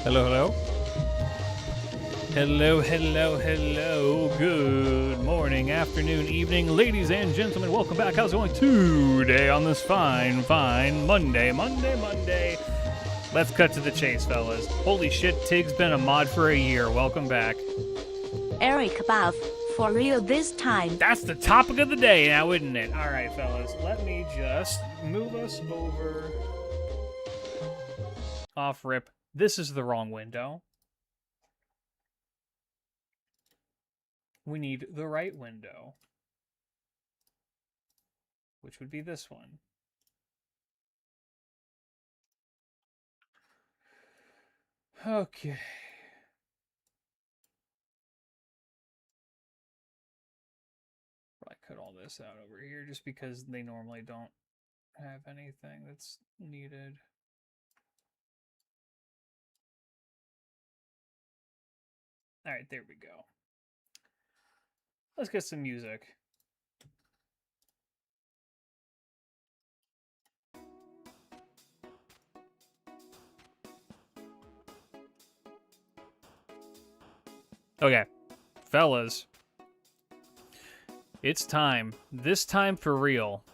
Hello, hello. Hello, hello, hello. Good morning, afternoon, evening, ladies and gentlemen. Welcome back. How's it going today on this fine Monday? Let's cut to the chase, fellas. Holy shit, Tig's been a mod for a year. Welcome back. Eric Buff, for real this time. That's the topic of the day now, isn't it? All right, fellas. Let me just move us over. Off rip. This is the wrong window. We need the right window, which would be this one. Okay. Probably cut all this out over here just because they normally don't have anything that's needed. All right, there we go. Let's get some music. Okay, fellas. It's time. This time for real.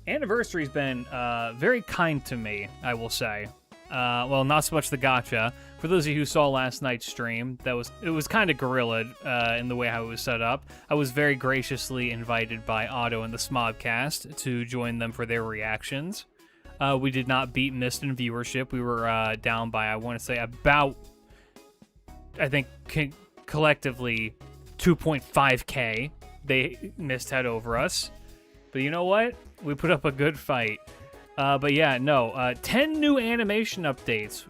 Anniversary's been very kind to me, I will say. Well, not so much the gacha. For those of you who saw last night's stream, it was kind of guerrilla in the way how it was set up. I was very graciously invited by Otto and the Smobcast to join them for their reactions. We did not beat Mist in viewership. We were down by, I want to say, about, I think, collectively 2.5k. They Mist had over us. But you know what? We put up a good fight. But yeah, no. 10 new animation updates.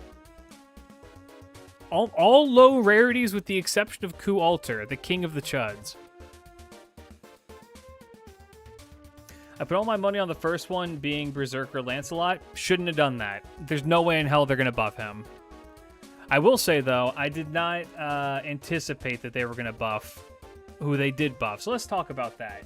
All low rarities with the exception of Ku Alter, the king of the chuds. I put all my money on the first one being Berserker Lancelot. Shouldn't have done that. There's no way in hell they're going to buff him. I will say, though, I did not anticipate that they were going to buff who they did buff. So let's talk about that.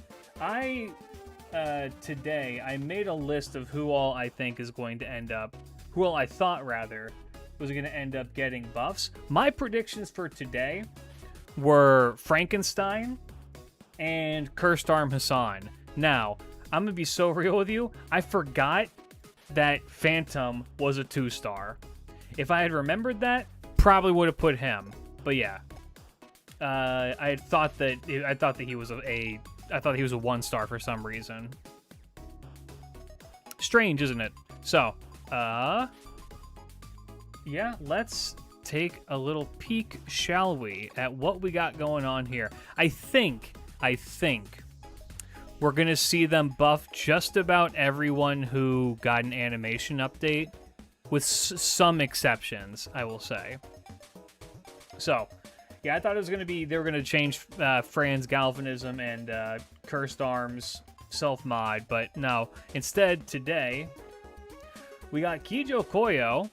Today, I made a list of who all I think is going to end up, who all I thought, rather, was going to end up getting buffs. My predictions for today were Frankenstein and Cursed Arm Hassan. Now, I'm going to be so real with you, I forgot that Phantom was a 2-star. If I had remembered that, probably would have put him. But yeah, I thought that he was a 1-star for some reason. Strange, isn't it? So, yeah, let's take a little peek, shall we, at what we got going on here. I think we're going to see them buff just about everyone who got an animation update, with some exceptions, I will say. So, yeah, I thought it was going to be, they were going to change Fran's Galvanism and Cursed Arms self-mod, but no. Instead, today, we got Kijo Koyo,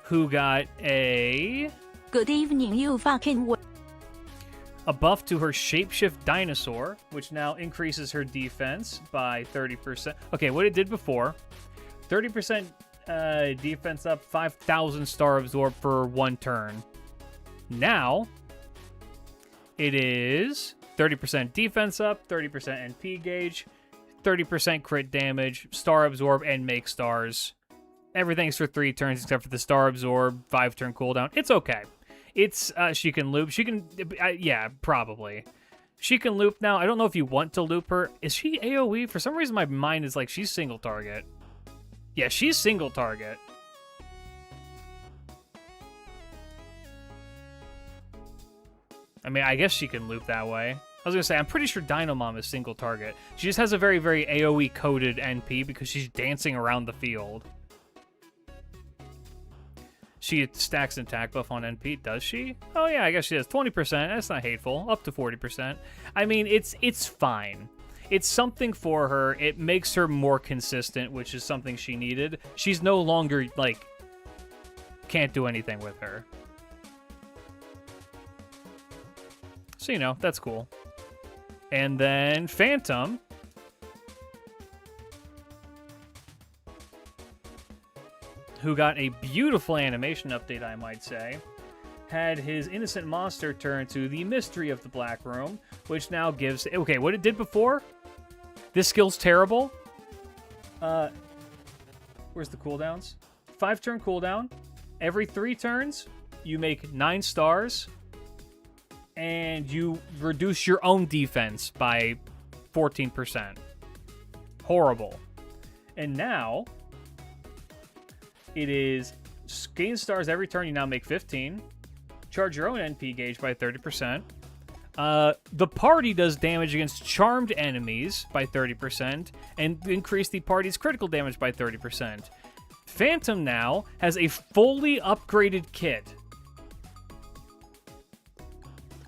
who got a... Good evening, you fucking... a buff to her Shapeshift Dinosaur, which now increases her defense by 30%. Okay, what it did before, 30% defense up, 5,000 star absorb for 1 turn. Now, it is 30% defense up, 30% NP gauge, 30% crit damage, star absorb, and make stars. Everything's for 3 turns except for the star absorb, 5-turn cooldown. It's okay. It's, she can loop. She can, yeah, probably. She can loop now. I don't know if you want to loop her. Is she AoE? For some reason, my mind is like, she's single target. Yeah, she's single target. I mean, I guess she can loop that way. I was going to say, I'm pretty sure Dynamom is single target. She just has a very, very AoE-coded NP because she's dancing around the field. She stacks an attack buff on NP, does she? Oh yeah, I guess she does. 20%, that's not hateful. Up to 40%. I mean, it's fine. It's something for her. It makes her more consistent, which is something she needed. She's no longer, like, can't do anything with her. So, you know, that's cool. And then Phantom who got a beautiful animation update, I might say, had his Innocent Monster turn to the Mystery of the Black Room, which now gives... Okay, what it did before? This skill's terrible. Where's the cooldowns? 5-turn cooldown. Every 3 turns, you make 9 stars, and you reduce your own defense by 14%. Horrible. And now, it is gain stars every turn, you now make 15. Charge your own NP gauge by 30%. The party does damage against charmed enemies by 30%, and increase the party's critical damage by 30%. Phantom now has a fully upgraded kit.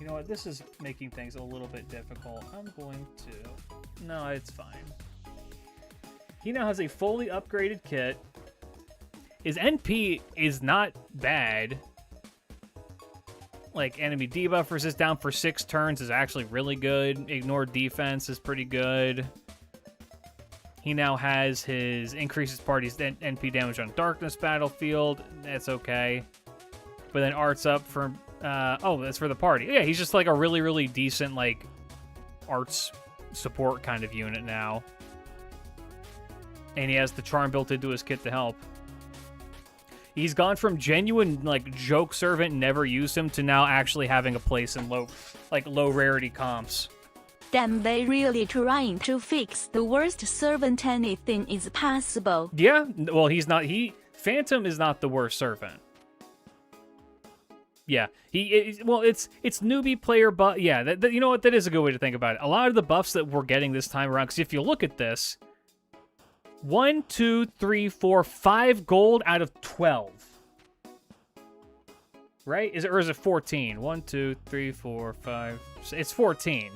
You know what? This is making things a little bit difficult. I'm going to... No, it's fine. He now has a fully upgraded kit. His NP is not bad. Like, enemy debuff resist down for 6 turns is actually really good. Ignore defense is pretty good. He now has his increases party's NP damage on darkness battlefield. That's okay. But then arts up for... oh, that's for the party. Yeah, he's just like a really, really decent, like, arts support kind of unit now. And he has the charm built into his kit to help. He's gone from genuine, like, joke servant, never use him, to now actually having a place in low rarity comps. Damn, they really trying to fix the worst servant anything is possible. Yeah, well, Phantom is not the worst servant. Yeah, it's newbie player buff. Yeah, you know what? That is a good way to think about it. A lot of the buffs that we're getting this time around, because if you look at this, 1, 2, 3, 4, 5 gold out of 12. Right? Is it 14? 1, 2, 3, 4, 5. It's 14.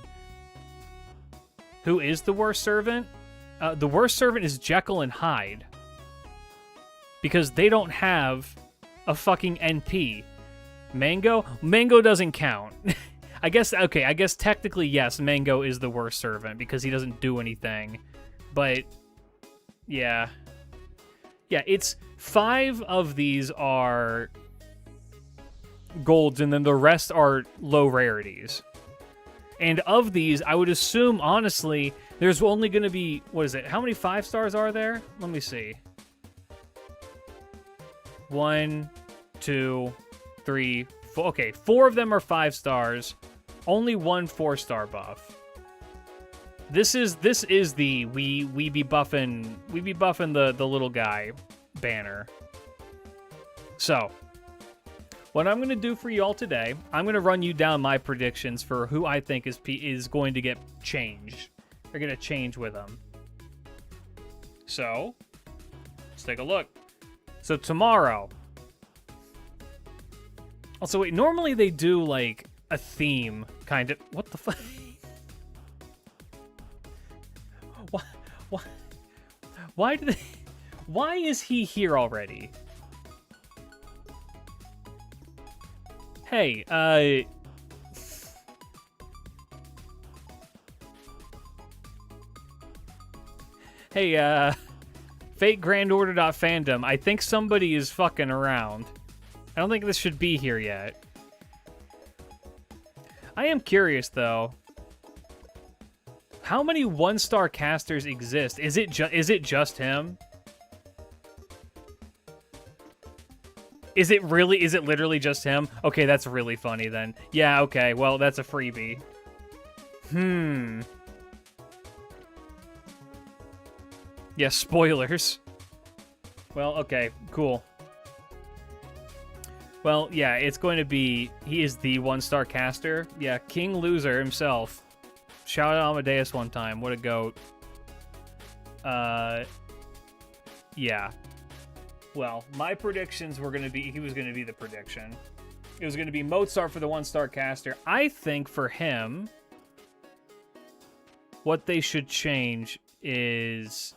Who is the worst servant? The worst servant is Jekyll and Hyde. Because they don't have a fucking NP. Mango doesn't count. I guess technically, yes, Mango is the worst servant because he doesn't do anything. But, yeah. Yeah, it's 5 of these are golds, and then the rest are low rarities. And of these, I would assume, honestly, there's only going to be, what is it? How many 5 stars are there? Let me see. 1, 2, 3, 4. Okay, 4 of them are 5 stars. Only 1 4-star buff. This is the we be buffing the little guy banner. So, what I'm going to do for you all today, I'm going to run you down my predictions for who I think is going to get changed. They're going to change with them. So, let's take a look. So tomorrow. Also, wait, normally they do, like, a theme, kind of. What the fuck? Why do they... Why is he here already? Hey, Hey, Fake Grand Order.fandom, I think somebody is fucking around. I don't think this should be here yet. I am curious, though. How many 1-star casters exist? Is it just him? Is it literally just him? Okay, that's really funny then. Yeah, okay, well, that's a freebie. Yeah, spoilers. Well, okay, cool. Well, yeah, it's going to be... He is the 1-star caster. Yeah, King Loser himself. Shout out Amadeus one time. What a goat. Yeah. Well, my predictions were going to be... He was going to be the prediction. It was going to be Mozart for the 1-star caster. I think for him, what they should change is...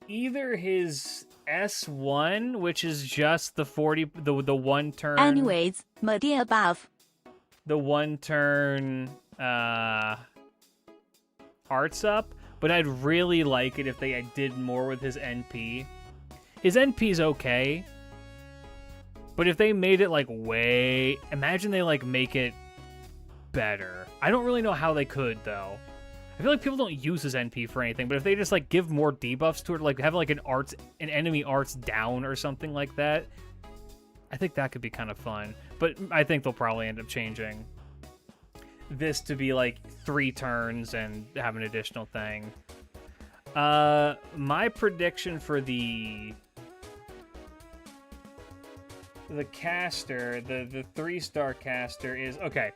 either his S1, which is just the 40, the 1 turn. Anyways, Medea buff. The 1 turn arts up, but I'd really like it if they did more with his NP. His NP's okay, but if they made it like imagine they like make it better. I don't really know how they could though. I feel like people don't use his NP for anything, but if they just like give more debuffs to it, like have like an enemy arts down or something like that, I think that could be kind of fun. But I think they'll probably end up changing this to be like 3 turns and have an additional thing. My prediction for the caster, the 3-star caster is okay.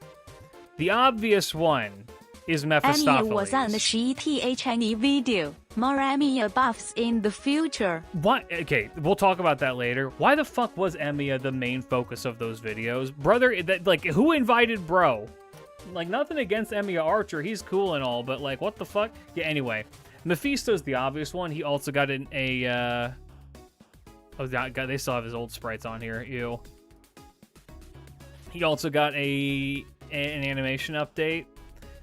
The obvious one is Mephistopheles. Anya was on the GTHNE video. More Emiya buffs in the future. What? Okay, we'll talk about that later. Why the fuck was Emiya the main focus of those videos? Brother, like, who invited bro? Like, nothing against Emiya Archer. He's cool and all, but, like, what the fuck? Yeah, anyway. Mephisto's the obvious one. He also got Oh, God, they still have his old sprites on here. Ew. He also got an animation update.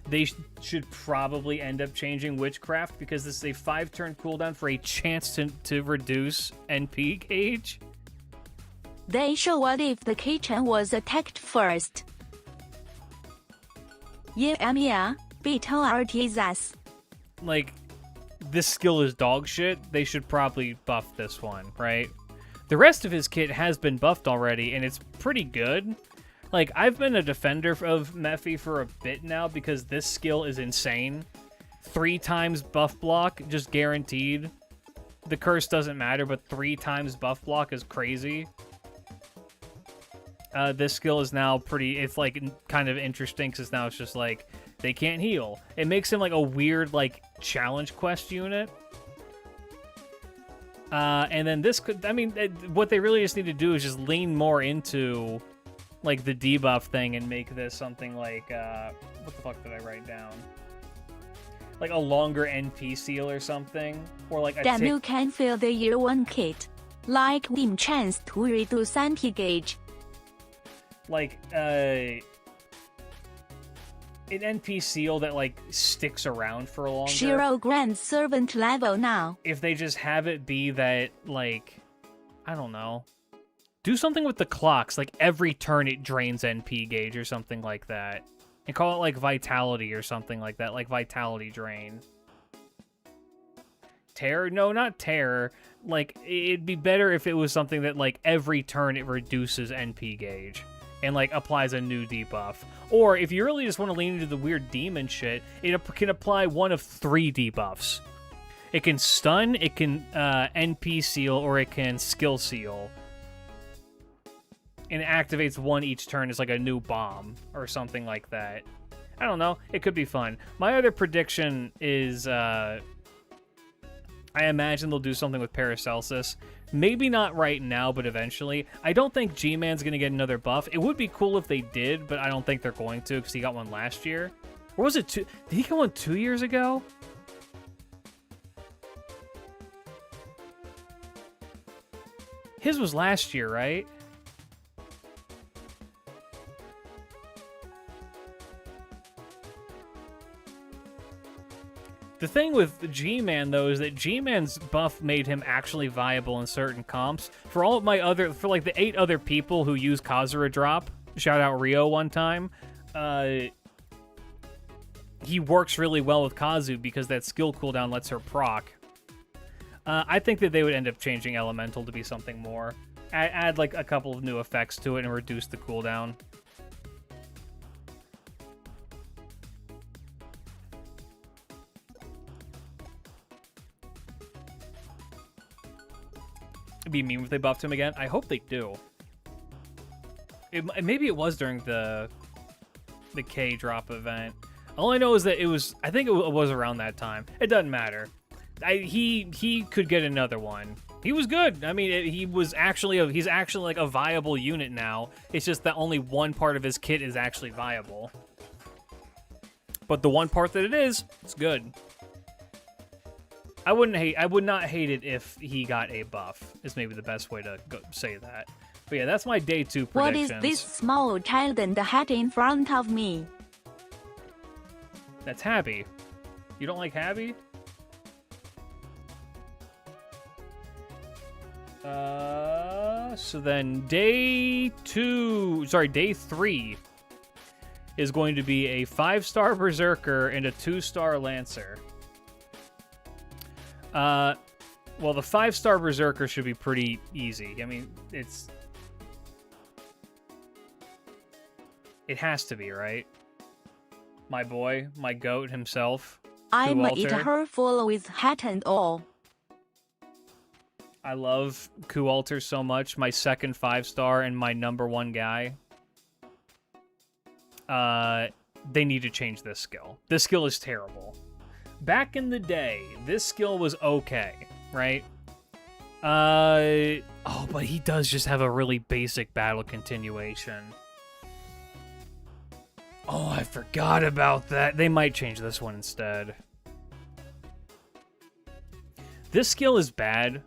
They should probably end up changing Witchcraft because this is a 5-turn cooldown for a chance to reduce NP gauge. They show what if the kitchen was attacked first. Yeah, Emiya, beat Artizas. Like, this skill is dog shit. They should probably buff this one, right? The rest of his kit has been buffed already, and it's pretty good. Like, I've been a defender of Mephi for a bit now because this skill is insane. 3 times buff block, just guaranteed. The curse doesn't matter, but 3 times buff block is crazy. This skill is now it's like kind of interesting because now it's just like, they can't heal. It makes him like a weird like challenge quest unit. And then this could, I mean, what they really just need to do is just lean more into like the debuff thing and make this something like, what the fuck did I write down? Like a longer NP seal or something, or like a Then you can fill the year 1 kit, like Wim chance to reduce NP gauge. Like an NP seal that like sticks around for a longer. 0 grand servant level now. If they just have it be that like, I don't know. Do something with the clocks, like every turn it drains NP gauge or something like that. And call it like Vitality or something like that, like Vitality Drain. Terror? No, not Terror. Like, it'd be better if it was something that like every turn it reduces NP gauge and like applies a new debuff. Or if you really just want to lean into the weird demon shit, it can apply one of 3 debuffs. It can stun, it can NP seal, or it can skill seal. And it activates 1 each turn as like a new bomb or something like that. I don't know. It could be fun. My other prediction is I imagine they'll do something with Paracelsus. Maybe not right now, but eventually. I don't think G-Man's going to get another buff. It would be cool if they did, but I don't think they're going to because he got one last year. Or was it 2? Did he get one 2 years ago? His was last year, right? The thing with G-Man, though, is that G-Man's buff made him actually viable in certain comps. For all of for like the 8 other people who use Kazura drop, shout out Rio one time, he works really well with Kazu because that skill cooldown lets her proc. I think that they would end up changing Elemental to be something more. Add like a couple of new effects to it and reduce the cooldown. It'd be mean if they buffed him again. I hope they do. Maybe it was during the K drop event. All I know is that it was. I think it was around that time. It doesn't matter. He could get another one. He was good. I mean, he's actually like a viable unit now. It's just that only one part of his kit is actually viable. But the one part that it is, it's good. I would not hate it if he got a buff, is maybe the best way to say that. But yeah, that's my day 2 predictions. What is this small child and the hat in front of me? That's Habby. You don't like Habby? So then day 3 is going to be a 5-star Berserker and a 2-star Lancer. Well, the 5-star Berserker should be pretty easy. I mean, it has to be, right? My boy, my goat himself. I'm eat Kualter. her full with hat and all. I love Kualter so much. My second 5-star and my #1 guy. They need to change this skill. This skill is terrible. Back in the day, this skill was okay, right? Oh, but he does just have a really basic battle continuation. Oh, I forgot about that. They might change this one instead. This skill is bad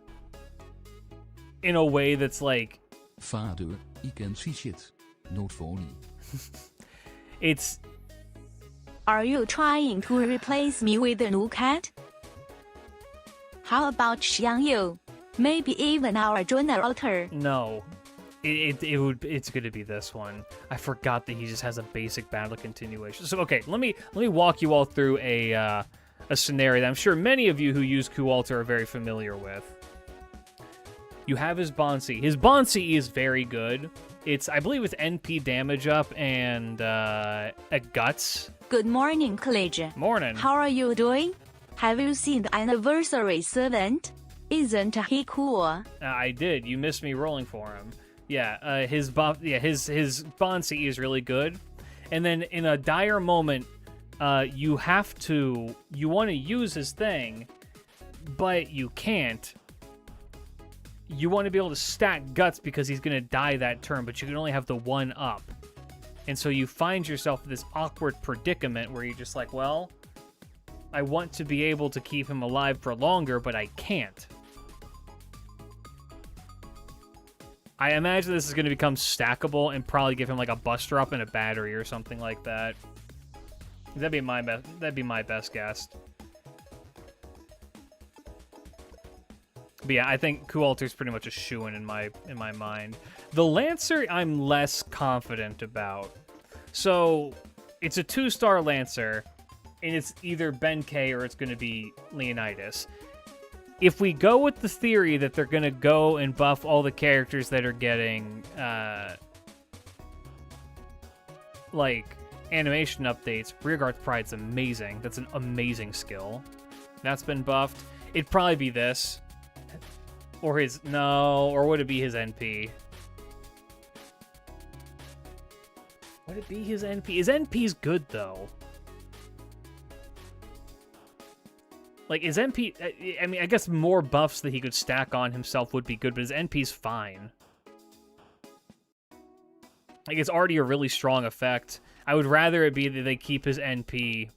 in a way that's like... Vader, I can see shit. Not funny. It's... Are you trying to replace me with a new cat? How about Xiangyu? Maybe even our generator. No. It's gonna be this one. I forgot that he just has a basic battle continuation. So okay, let me walk you all through a scenario that I'm sure many of you who use Kualter are very familiar with. You have his Bonsi. His Bonsi is very good. I believe it's NP damage up and a guts. Good morning, klidge. Morning. How are you doing? Have you seen the anniversary servant? Isn't he cool? I did. You missed me rolling for him. Yeah, his Bonsi is really good. And then in a dire moment, you want to use his thing, but you can't. You want to be able to stack guts because he's going to die that turn, but you can only have the one up. And so you find yourself in this awkward predicament where you're just like, well, I want to be able to keep him alive for longer, but I can't. I imagine this is going to become stackable and probably give him like a buster up and a battery or something like that. That'd be my best guess. But yeah, I think Kualter's pretty much a shoo-in in my mind. The Lancer, I'm less confident about. So it's a 2-star Lancer, and it's either Ben-K or it's going to be Leonidas. If we go with the theory that they're going to go and buff all the characters that are getting, like, animation updates, Rearguard's Pride's amazing. That's an amazing skill. That's been buffed. It'd probably be this. Or would it be his NP? Would it be his NP? His NP's good, though. Like, his NP... I mean, I guess more buffs that he could stack on himself would be good, but his NP's fine. Like, it's already a really strong effect. I would rather it be that they keep his NP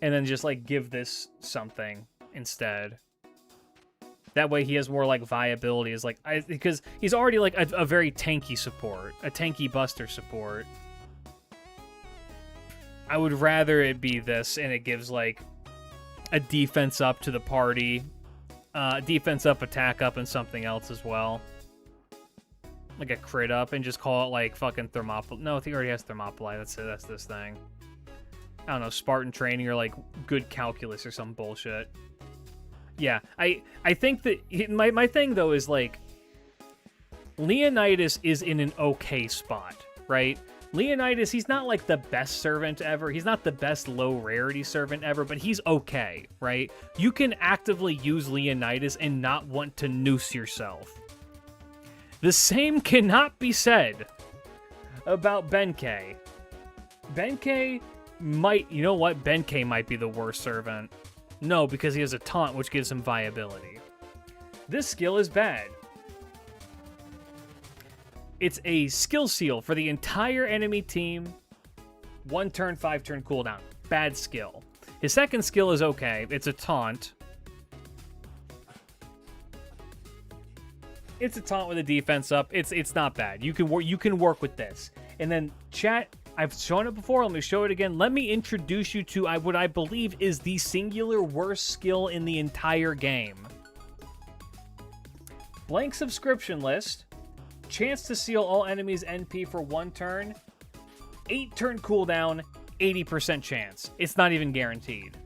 and then just, like, give this something instead. That way he has more, like, viability. Because he's already, like, a very tanky support. A tanky buster support. I would rather it be this, and it gives, like, a defense up to the party. Defense up, attack up, and something else as well. Like a crit up, and just call it, like, fucking Thermopylae. No, I think he already has Thermopylae. That's this thing. I don't know, Spartan training or, like, good calculus or some bullshit. Yeah, I think that my thing, though, is, like, Leonidas is in an okay spot, right? Leonidas, he's not, like, the best servant ever. He's not the best low-rarity servant ever, but he's okay, right? You can actively use Leonidas and not want to noose yourself. The same cannot be said about Ben-K. Ben-K might... You know what? Ben-K might be the worst servant. No, because he has a taunt, which gives him viability. This skill is bad. It's a skill seal for the entire enemy team. 1 turn, 5 turn cooldown. Bad skill. His second skill is okay. It's a taunt. It's a taunt with a defense up. It's not bad. You can work with this. And then chat... I've shown it before. Let me show it again. Let me introduce you to what I believe is the singular worst skill in the entire game. Blank subscription list. Chance to seal all enemies NP for 1 turn. 8 turn cooldown. 80% chance. It's not even guaranteed.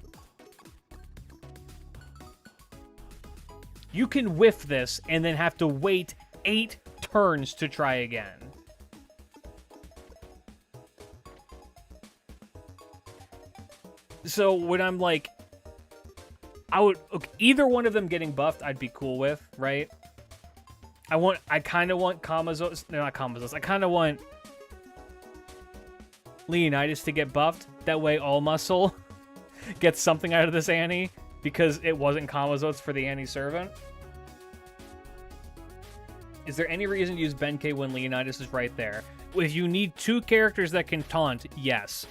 You can whiff this and then have to wait 8 turns to try again. So when I'm like, either one of them getting buffed, I'd be cool with, right? I kind of want Kamazos, no, not Kamazos. I kind of want Leonidas to get buffed. That way, All Muscle gets something out of this Annie because it wasn't Kamazos for the Annie Servant. Is there any reason to use Benkei when Leonidas is right there? If you need 2 characters that can taunt, yes.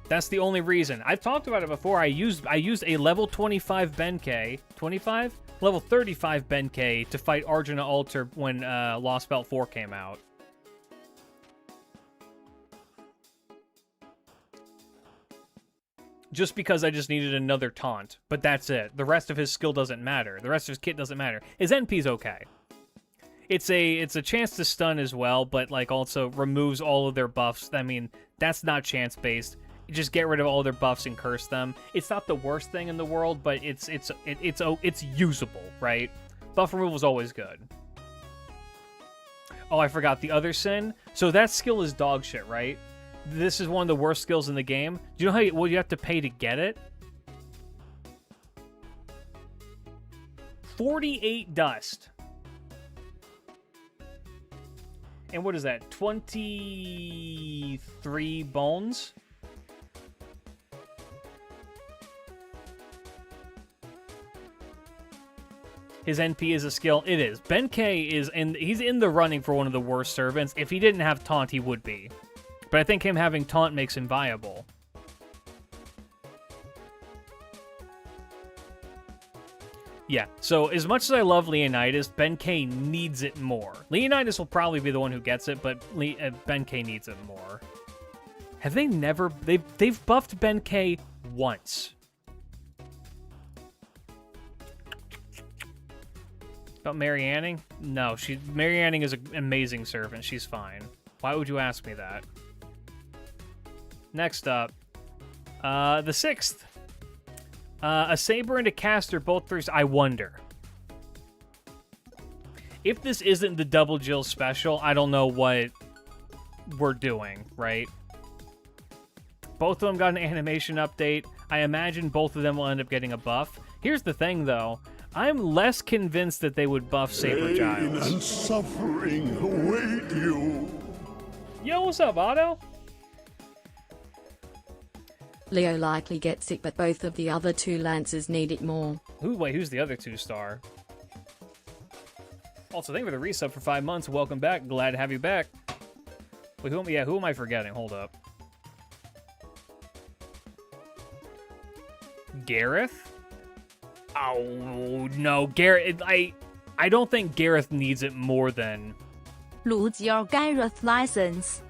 That's the only reason. I've talked about it before. I used a level 25 Benkei, 25? Level 35 Benkei to fight Arjuna Alter when Lost Belt 4 came out. Just because I just needed another taunt. But that's it. The rest of his skill doesn't matter. The rest of his kit doesn't matter. His NP's okay. It's a chance to stun as well, but like also removes all of their buffs. I mean, that's not chance-based. Just get rid of all their buffs and curse them. It's not the worst thing in the world, but it's usable, right? Buff removal is always good. Oh, I forgot the other sin. So that skill is dog shit, right? This is one of the worst skills in the game. Do you know what you have to pay to get it? 48 dust. And what is that? 23 bones? His NP is a skill. It is. Benkei he's in the running for one of the worst servants. If he didn't have taunt, he would be. But I think him having taunt makes him viable. Yeah, so as much as I love Leonidas, Benkei needs it more. Leonidas will probably be the one who gets it, but Benkei needs it more. Have they never... They've buffed Benkei once. About Mary Anning? No, Mary Anning is an amazing servant. She's fine. Why would you ask me that? Next up, the 6th. A Saber and a Caster, both 3s. I wonder. If this isn't the Double Jill special, I don't know what we're doing, right? Both of them got an animation update. I imagine both of them will end up getting a buff. Here's the thing, though. I'm less convinced that they would buff Saber Giles. Pain and suffering await you. Yo, what's up, Otto? Leo likely gets it, but both of the other 2 Lancers need it more. Wait, who's the other 2-star? Also, thank you for the resub for 5 months. Welcome back. Glad to have you back. Wait, who am I forgetting? Hold up. Gareth? Oh, no. Gareth... I don't think Gareth needs it more than... Lose your Gareth license.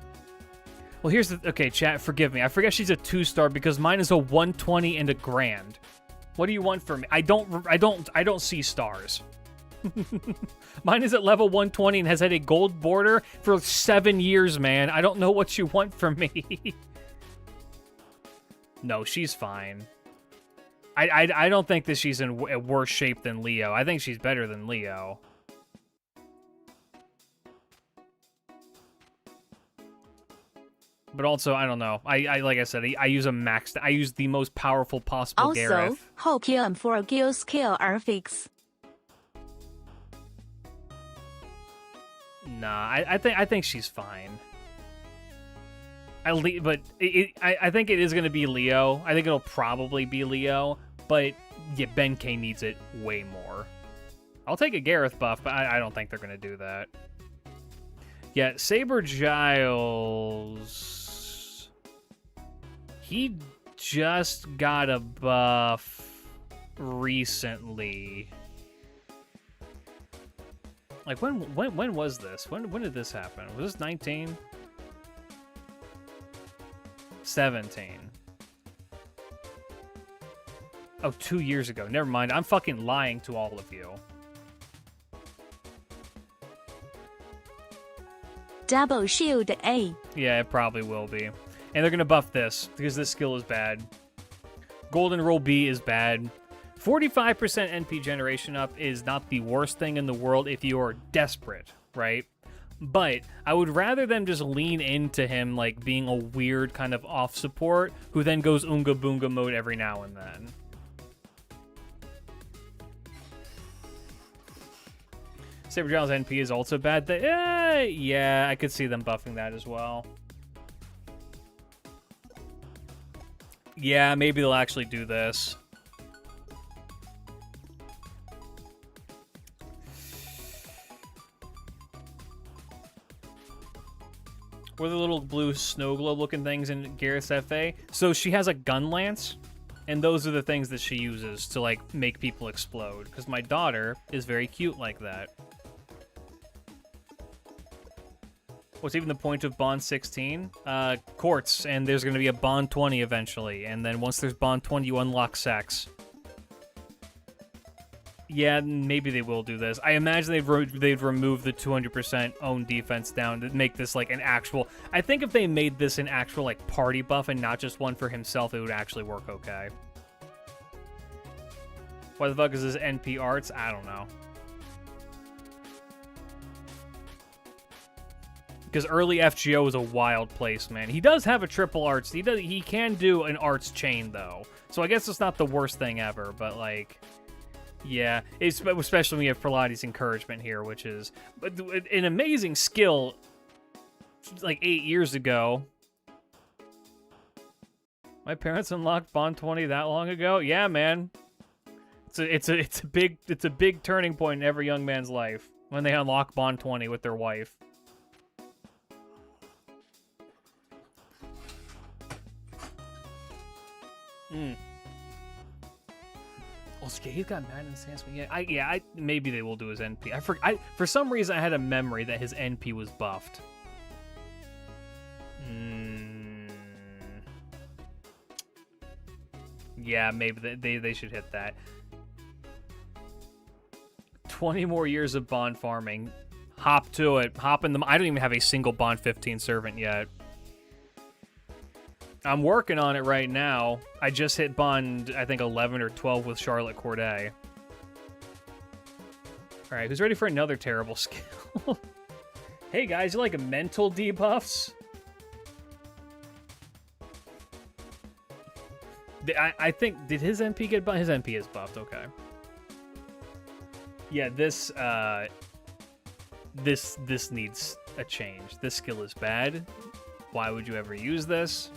Well, here's the... Okay, chat, forgive me. I forget she's a 2-star because mine is a 120 and a grand. What do you want from me? I don't see stars. Mine is at level 120 and has had a gold border for 7 years, man. I don't know what you want from me. No, she's fine. I don't think that she's in worse shape than Leo. I think she's better than Leo. But also, I don't know. I like I said, I use I use the most powerful possible Also, Gareth. how kill for kill skill are fixed. Nah, I think she's fine. But I think it is going to be Leo. I think it'll probably be Leo. But yeah, Benkei needs it way more. I'll take a Gareth buff, but I don't think they're going to do that. Yeah, Saber Giles... He just got a buff recently. Like, when was this? When did this happen? Was this 19? 17. Oh, 2 years ago. Never mind. I'm fucking lying to all of you. Double shield A. Yeah, it probably will be. And they're going to buff this, because this skill is bad. Golden Roll B is bad. 45% NP generation up is not the worst thing in the world if you're desperate, right? But I would rather them just lean into him like being a weird kind of off support who then goes Oonga Boonga mode every now and then. Saber Giant's NP is also bad. Yeah, I could see them buffing that as well. Yeah, maybe they'll actually do this. What are the little blue snow globe looking things in Garrus FA? So she has a gun lance, and those are the things that she uses to like make people explode. Because my daughter is very cute like that. What's even the point of Bond 16? Courts, and there's going to be a Bond 20 eventually. And then once there's Bond 20, you unlock sex. Yeah, maybe they will do this. I imagine they'd remove the 200% own defense down to make this like an actual... I think if they made this an actual like party buff and not just one for himself, it would actually work okay. Why the fuck is this NP arts? I don't know. Because early FGO is a wild place, man. He does have a triple arts. He can do an arts chain though, so I guess it's not the worst thing ever. But like, yeah, especially when you have Pilates encouragement here, which is an amazing skill. Like 8 years ago, my parents unlocked Bond 20 that long ago. Yeah, man, it's a big turning point in every young man's life when they unlock Bond 20 with their wife. Oh, he's got Madden Enhancement. Yeah, maybe they will do his NP. For some reason, I had a memory that his NP was buffed. Yeah, maybe they should hit that. 20 more years of Bond farming. Hop to it. Hop in them. I don't even have a single Bond 15 servant yet. I'm working on it right now. I just hit Bond, I think, 11 or 12 with Charlotte Corday. Alright, who's ready for another terrible skill? Hey guys, you like mental debuffs? I think, did his NP get buffed? His NP is buffed, okay. Yeah, this needs a change. This skill is bad. Why would you ever use this?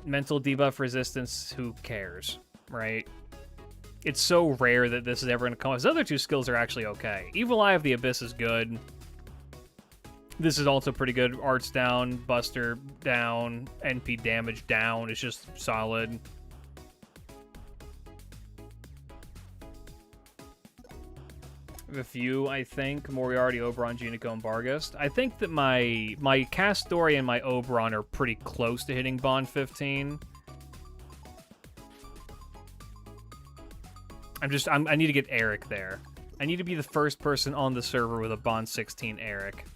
Mental debuff resistance, who cares, right? It's so rare that this is ever going to come. His other two skills are actually okay. Evil Eye of the Abyss is good. This is also pretty good. Arts down, Buster down, NP damage down. It's just solid. A few, I think. Moriarty, Oberon, Junico, and Barghest. I think that my Castoria and my Oberon are pretty close to hitting Bond 15. I need to get Eric there. I need to be the first person on the server with a Bond 16 Eric.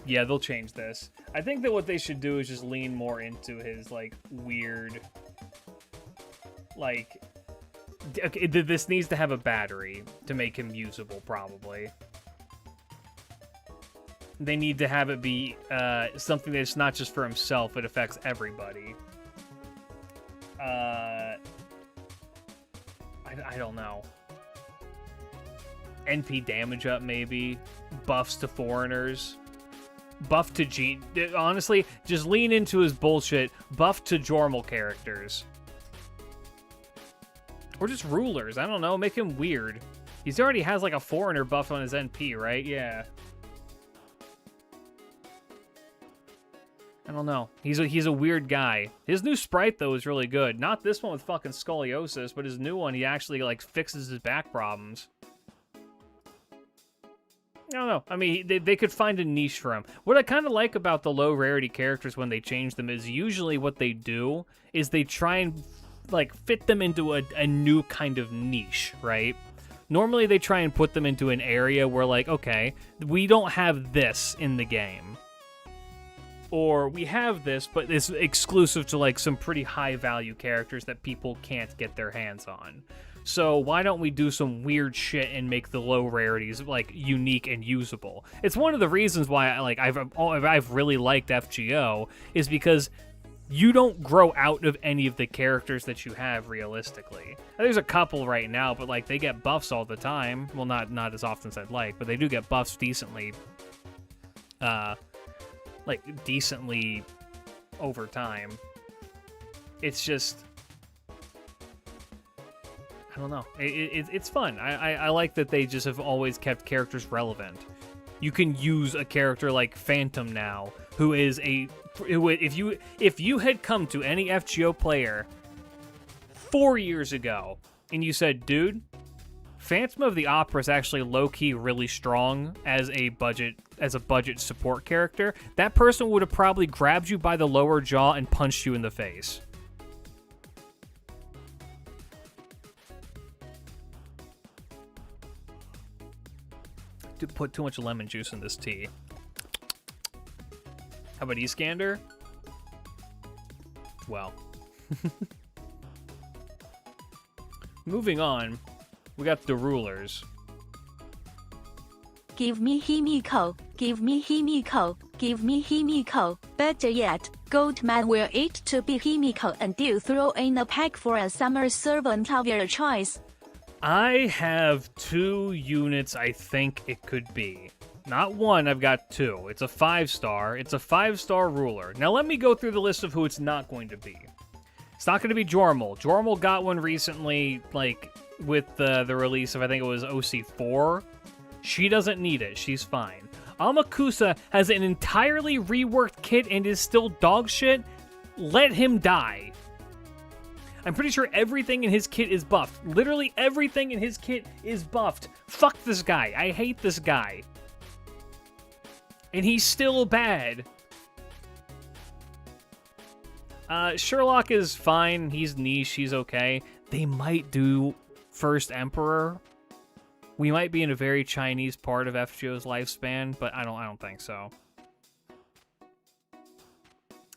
Yeah, they'll change this. I think that what they should do is just lean more into his, like, weird... Like... Okay, this needs to have a battery to make him usable, probably. They need to have it be something that's not just for himself, it affects everybody. I don't know. NP damage up, maybe. Buffs to foreigners. Buff to G... Honestly, just lean into his bullshit. Buff to Jormal characters. Or just rulers. I don't know. Make him weird. He's already has like a foreigner buff on his NP, right? Yeah. I don't know. He's a weird guy. His new sprite though is really good. Not this one with fucking scoliosis, but his new one, he actually like fixes his back problems. I don't know. I mean, they could find a niche for him. What I kind of like about the low rarity characters when they change them is usually what they do is they try and like fit them into a new kind of niche, right? Normally they try and put them into an area where, like, okay, we don't have this in the game. Or we have this, but it's exclusive to, like, some pretty high-value characters that people can't get their hands on. So why don't we do some weird shit and make the low rarities, like, unique and usable? It's one of the reasons why, I've really liked FGO, is because you don't grow out of any of the characters that you have realistically. There's a couple right now, but, like, they get buffs all the time. Well, not as often as I'd like, but they do get buffs decently, decently over time. It's just, I don't know. It's fun. I like that they just have always kept characters relevant. You can use a character like Phantom now, who is if you had come to any FGO player 4 years ago and you said, dude, Phantom of the Opera is actually low-key really strong as a budget support character, that person would have probably grabbed you by the lower jaw and punched you in the face. To put too much lemon juice in this tea. How about Eskander? Well. Moving on, we got the rulers. Give me Himiko, give me Himiko, give me Himiko. Better yet, Goldman will eat to be Himiko and you throw in a pack for a summer servant of your choice. I have 2 units I think it could be. Not one, I've got 2. It's a 5-star. It's a 5-star ruler. Now let me go through the list of who it's not going to be. It's not going to be Jormul. Jormul got one recently, like, with the release of, I think it was OC4. She doesn't need it. She's fine. Amakusa has an entirely reworked kit and is still dog shit. Let him die. I'm pretty sure everything in his kit is buffed. Literally everything in his kit is buffed. Fuck this guy. I hate this guy. And he's still bad. Sherlock is fine. He's niche. He's okay. They might do First Emperor. We might be in a very Chinese part of FGO's lifespan, but I don't think so.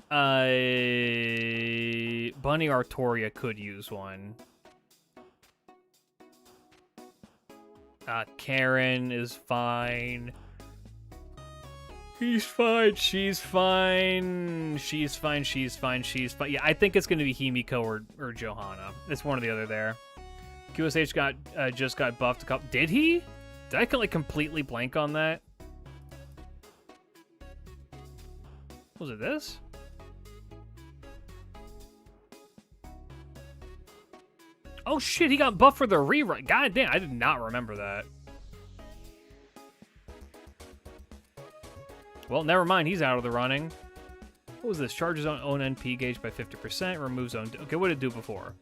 Bunny Artoria could use one. Karen is fine. He's fine. She's fine. She's fine. She's fine. She's fine. Yeah, I think it's going to be Himiko or Johanna. It's one or the other there. QSH just got buffed a couple. Did he? Did I like completely blank on that? Was it this? Oh shit, he got buffed for the rewrite. God damn, I did not remember that. Well, never mind, he's out of the running. What was this? Charges own NP gauge by 50%, removes own... Okay, what did it do before?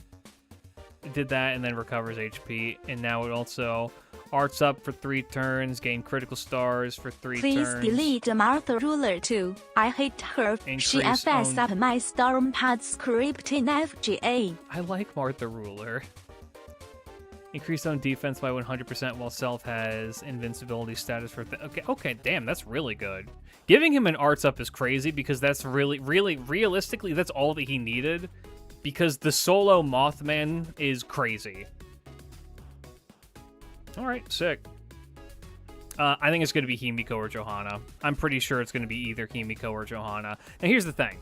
It did that and then recovers HP, and now it also arts up for 3 turns, gain critical stars for 3 Please turns. Please delete Martha Ruler too. I hate her. She FS up my Stormpad script in FGA. I like Martha Ruler. Increase own defense by 100% while self has invincibility status for... Okay, damn, that's really good. Giving him an arts up is crazy because that's really, realistically, that's all that he needed. Because the solo Mothman is crazy. Alright, sick. I think it's going to be Himiko or Johanna. I'm pretty sure it's going to be either Himiko or Johanna. Now, here's the thing.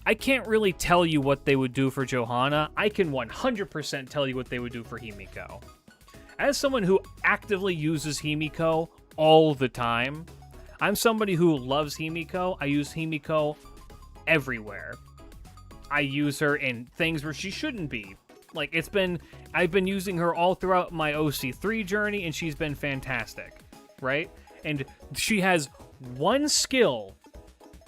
I can't really tell you what they would do for Johanna. I can 100% tell you what they would do for Himiko. As someone who actively uses Himiko all the time, I'm somebody who loves Himiko. I use Himiko everywhere. I use her in things where she shouldn't be. Like, I've been using her all throughout my OC3 journey, and she's been fantastic, right? And she has one skill,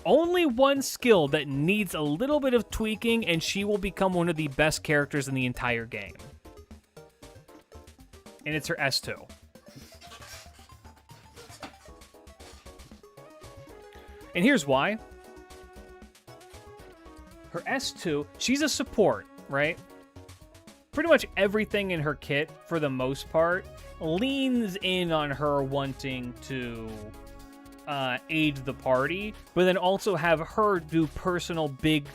only one skill that needs a little bit of tweaking, and she will become one of the best characters in the entire game. And it's her S2. And here's why. Her S2, she's a support, right? Pretty much everything in her kit, for the most part, leans in on her wanting to aid the party, but then also have her do personal big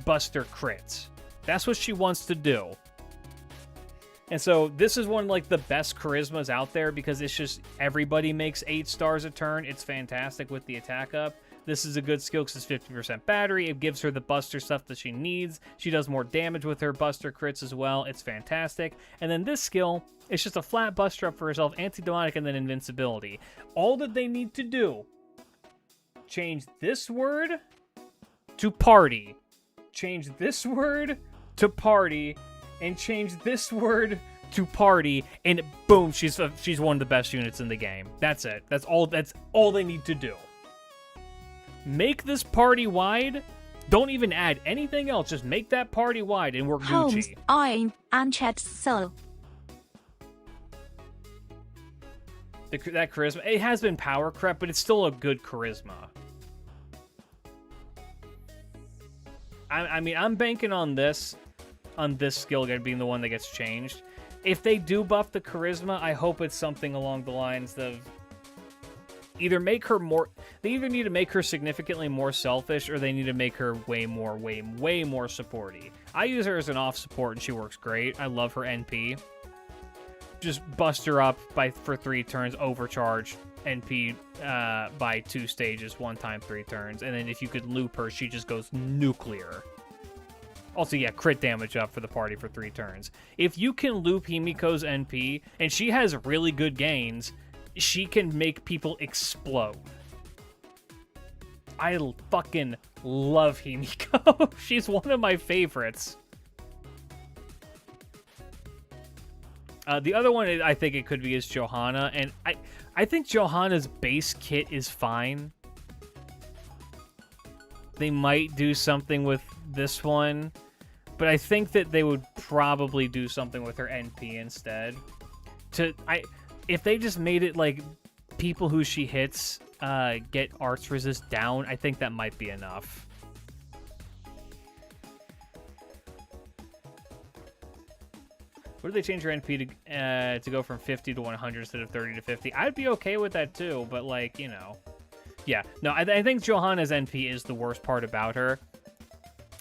buster crits. That's what she wants to do. And so this is one of like the best charismas out there because it's just everybody makes 8 stars a turn. It's fantastic with the attack up. This is a good skill because it's 50% battery. It gives her the buster stuff that she needs. She does more damage with her buster crits as well. It's fantastic. And then this skill, it's just a flat buster up for herself, anti-demonic, and then invincibility. All that they need to do, change this word to party. Change this word to party. And change this word to party. And boom, she's one of the best units in the game. That's it. That's all they need to do. Make this party wide. Don't even add anything else. Just make that party wide and we're Holmes, Gucci. I'm unchecked so. That charisma, it has been power crept, but it's still a good charisma. I mean, I'm banking on this skill being the one that gets changed. If they do buff the charisma, I hope it's something along the lines of either make her more. They either need to make her significantly more selfish, or they need to make her way more supporty. I use her as an off support, and she works great. I love her NP. Just bust her up for 3 turns, overcharge NP by 2 stages, 1 time 3 turns, and then if you could loop her, she just goes nuclear. Also, yeah, crit damage up for the party for 3 turns. If you can loop Himiko's NP, and she has really good gains, she can make people explode. I fucking love Himiko. She's one of my favorites. The other one I think it could be is Johanna, and I think Johanna's base kit is fine. They might do something with this one, but I think that they would probably do something with her NP instead. If they just made it like people who she hits get arts resist down, I think that might be enough. What if they change her NP to go from 50 to 100 instead of 30 to 50? I'd be okay with that too, but like, you know. Yeah, no, I think Johanna's NP is the worst part about her.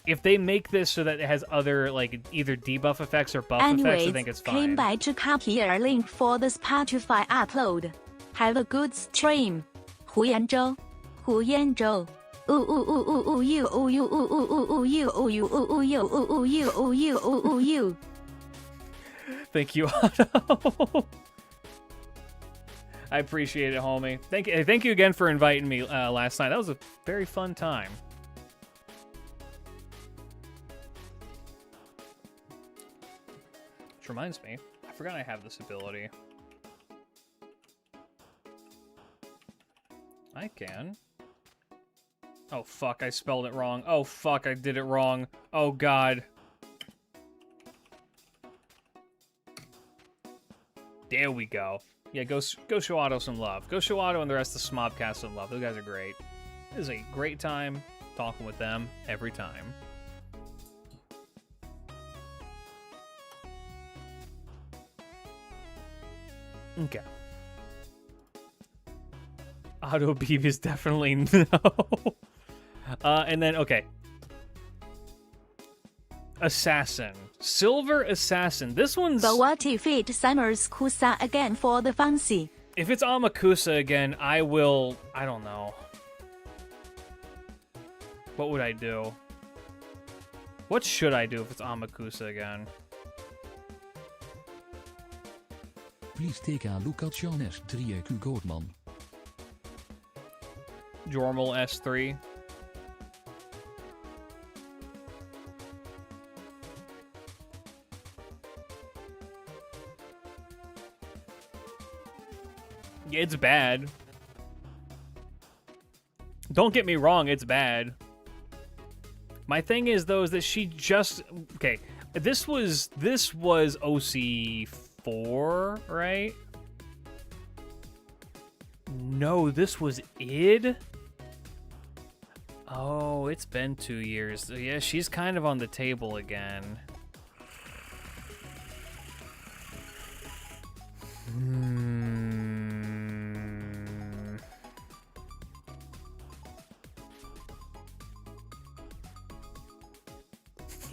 If they make this so that it has other, like, either debuff effects or buff effects, I think it's fine. Came by to copy a link for the Spotify upload. Have a good stream. 胡延州，胡延州。ooh ooh ooh ooh ooh you ooh you ooh ooh ooh ooh you ooh you ooh ooh you ooh ooh you ooh you ooh ooh you. Thank you, Otto. I appreciate it, homie. Thank you again for inviting me last night. That was a very fun time. Which reminds me, I forgot I have this ability. I can. Oh, fuck, I spelled it wrong. Oh, fuck, I did it wrong. Oh, God. There we go. Yeah, go show Otto some love. Go show Otto and the rest of Smobcast some love. Those guys are great. It is a great time talking with them every time. Okay. Auto Beep is definitely no. And then, okay. Assassin. Silver Assassin. This one's... But what if it summers Kusa again for the fancy? If it's Amakusa again, I will... I don't know. What would I do? What should I do if it's Amakusa again? Please take a look at Sean S3 Goldman. Jormal S3. It's bad. Don't get me wrong, it's bad. My thing is though is that she just okay. This was OC4, right? No, this was id. Oh, it's been 2 years. Yeah, she's kind of on the table again.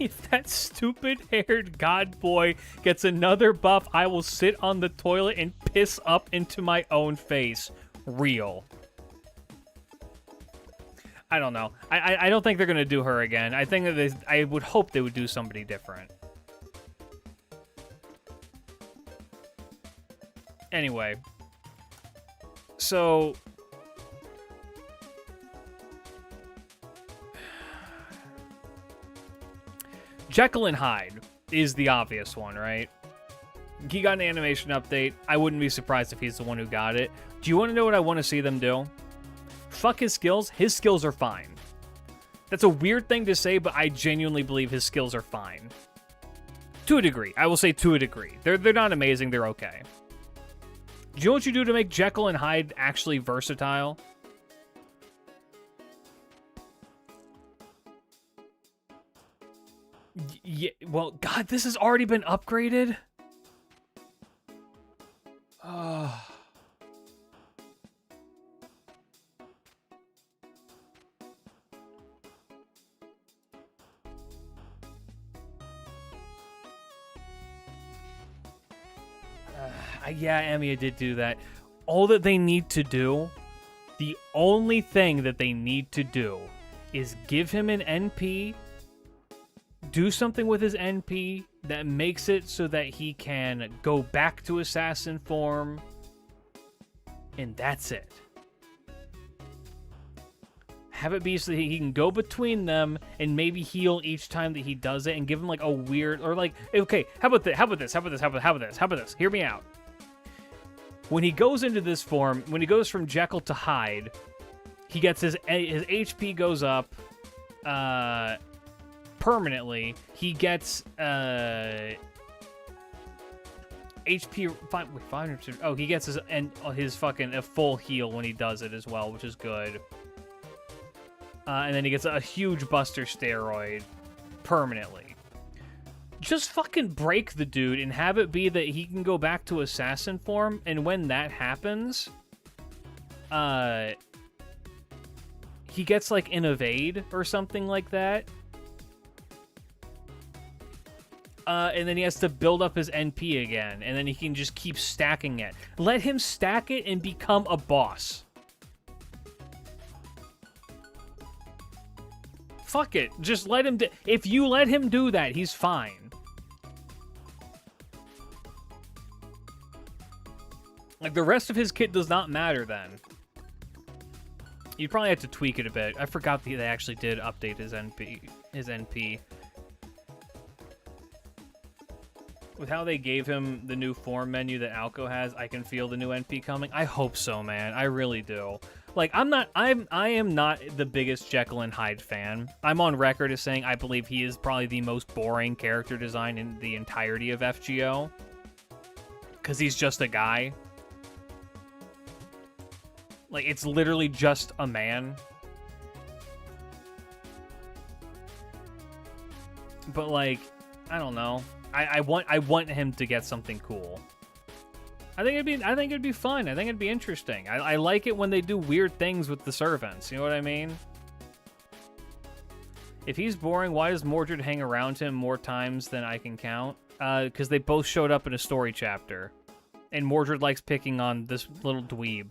If that stupid-haired god boy gets another buff, I will sit on the toilet and piss up into my own face. Real. I don't know. I don't think they're gonna do her again. I think that I would hope they would do somebody different. Anyway. So... Jekyll and Hyde is the obvious one, right? He got an animation update. I wouldn't be surprised if he's the one who got it. Do you want to know what I want to see them do? Fuck his skills. His skills are fine. That's a weird thing to say, but I genuinely believe his skills are fine. To a degree. I will say to a degree. They're not amazing. They're okay. Do you know what you do to make Jekyll and Hyde actually versatile? Yeah, well, God, this has already been upgraded? Yeah, Emiya did do that. All that they need to do, the only thing that they need to do is give him an NP, do something with his NP that makes it so that he can go back to assassin form, and that's it. Have it be so that he can go between them and maybe heal each time that he does it, and give him like a weird, or like, okay, how about this? How about this? How about this? How about this? How about this? Hear me out. When he goes into this form, when he goes from Jekyll to Hyde, he gets his HP goes up permanently. He gets HP 500. Oh, he gets his fucking a full heal when he does it as well, which is good. And then he gets a huge Buster steroid permanently. Just fucking break the dude and have it be that he can go back to assassin form, and when that happens, he gets like an evade or something like that. And then he has to build up his NP again, and then he can just keep stacking it. Let him stack it and become a boss. Fuck it. Just let him if you let him do that, he's fine. Like, the rest of his kit does not matter then. You'd probably have to tweak it a bit. I forgot that they actually did update his NP. With how they gave him the new form menu that Alco has, I can feel the new NP coming. I hope so, man. I really do. Like, I am not the biggest Jekyll and Hyde fan. I'm on record as saying I believe he is probably the most boring character design in the entirety of FGO. Because he's just a guy. Like, it's literally just a man. But, like, I don't know. I want him to get something cool. I think it'd be fun. I think it'd be interesting. I like it when they do weird things with the servants. You know what I mean? If he's boring, why does Mordred hang around him more times than I can count? Because they both showed up in a story chapter. And Mordred likes picking on this little dweeb.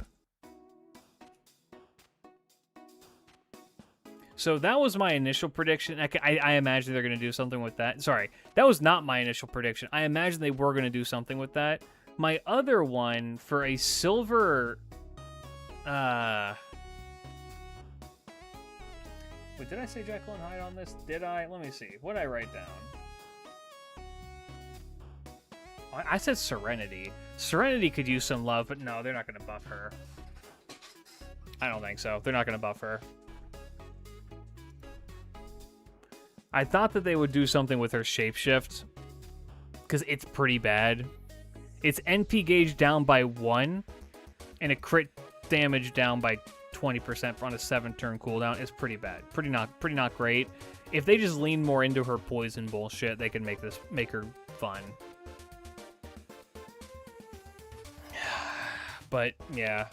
So that was my initial prediction. I imagine they're going to do something with that. Sorry, that was not my initial prediction. I imagine they were going to do something with that. My other one for a silver... Wait, did I say Jekyll and Hyde on this? Did I? Let me see. What did I write down? I said Serenity. Serenity could use some love, but no, they're not going to buff her. I don't think so. They're not going to buff her. I thought that they would do something with her shapeshift, because it's pretty bad. It's NP gauge down by 1, and a crit damage down by 20% on a 7-turn cooldown is pretty bad. Pretty not great. If they just lean more into her poison bullshit, they can make her fun. But, yeah.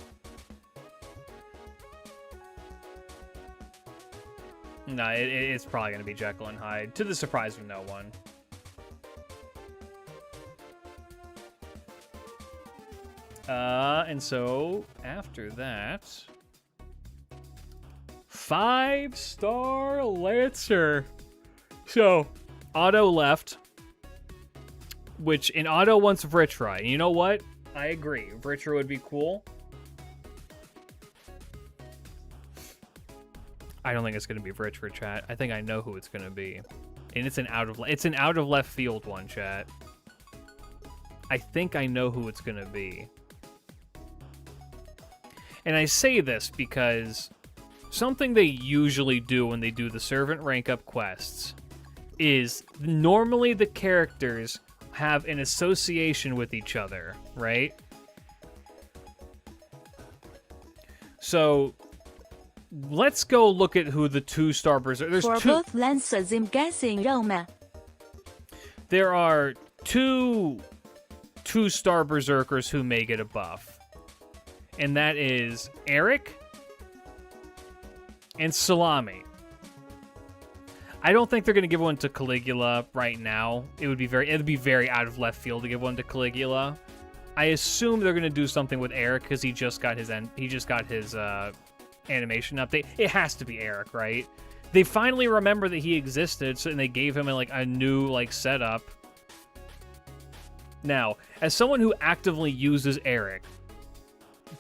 No, it's probably going to be Jekyll and Hyde, to the surprise of no one. And so, after that... 5-star Lancer. So, Otto left. Which, in Otto wants Vritra. And you know what? I agree. Vritra would be cool. I don't think it's going to be Vritra, chat. I think I know who it's going to be. And it's an out of left field one, chat. I think I know who it's going to be. And I say this because something they usually do when they do the servant rank up quests is normally the characters have an association with each other, right? So let's go look at who the 2-star berserkers. For both Lancers, I'm guessing Roma. There are 2-star berserkers who may get a buff. And that is Eric and Salami. I don't think they're going to give one to Caligula right now. It'd be very out of left field to give one to Caligula. I assume they're going to do something with Eric because he just got his animation update. It has to be Eric, right? They finally remember that he existed, and they gave him a new setup. Now, as someone who actively uses Eric,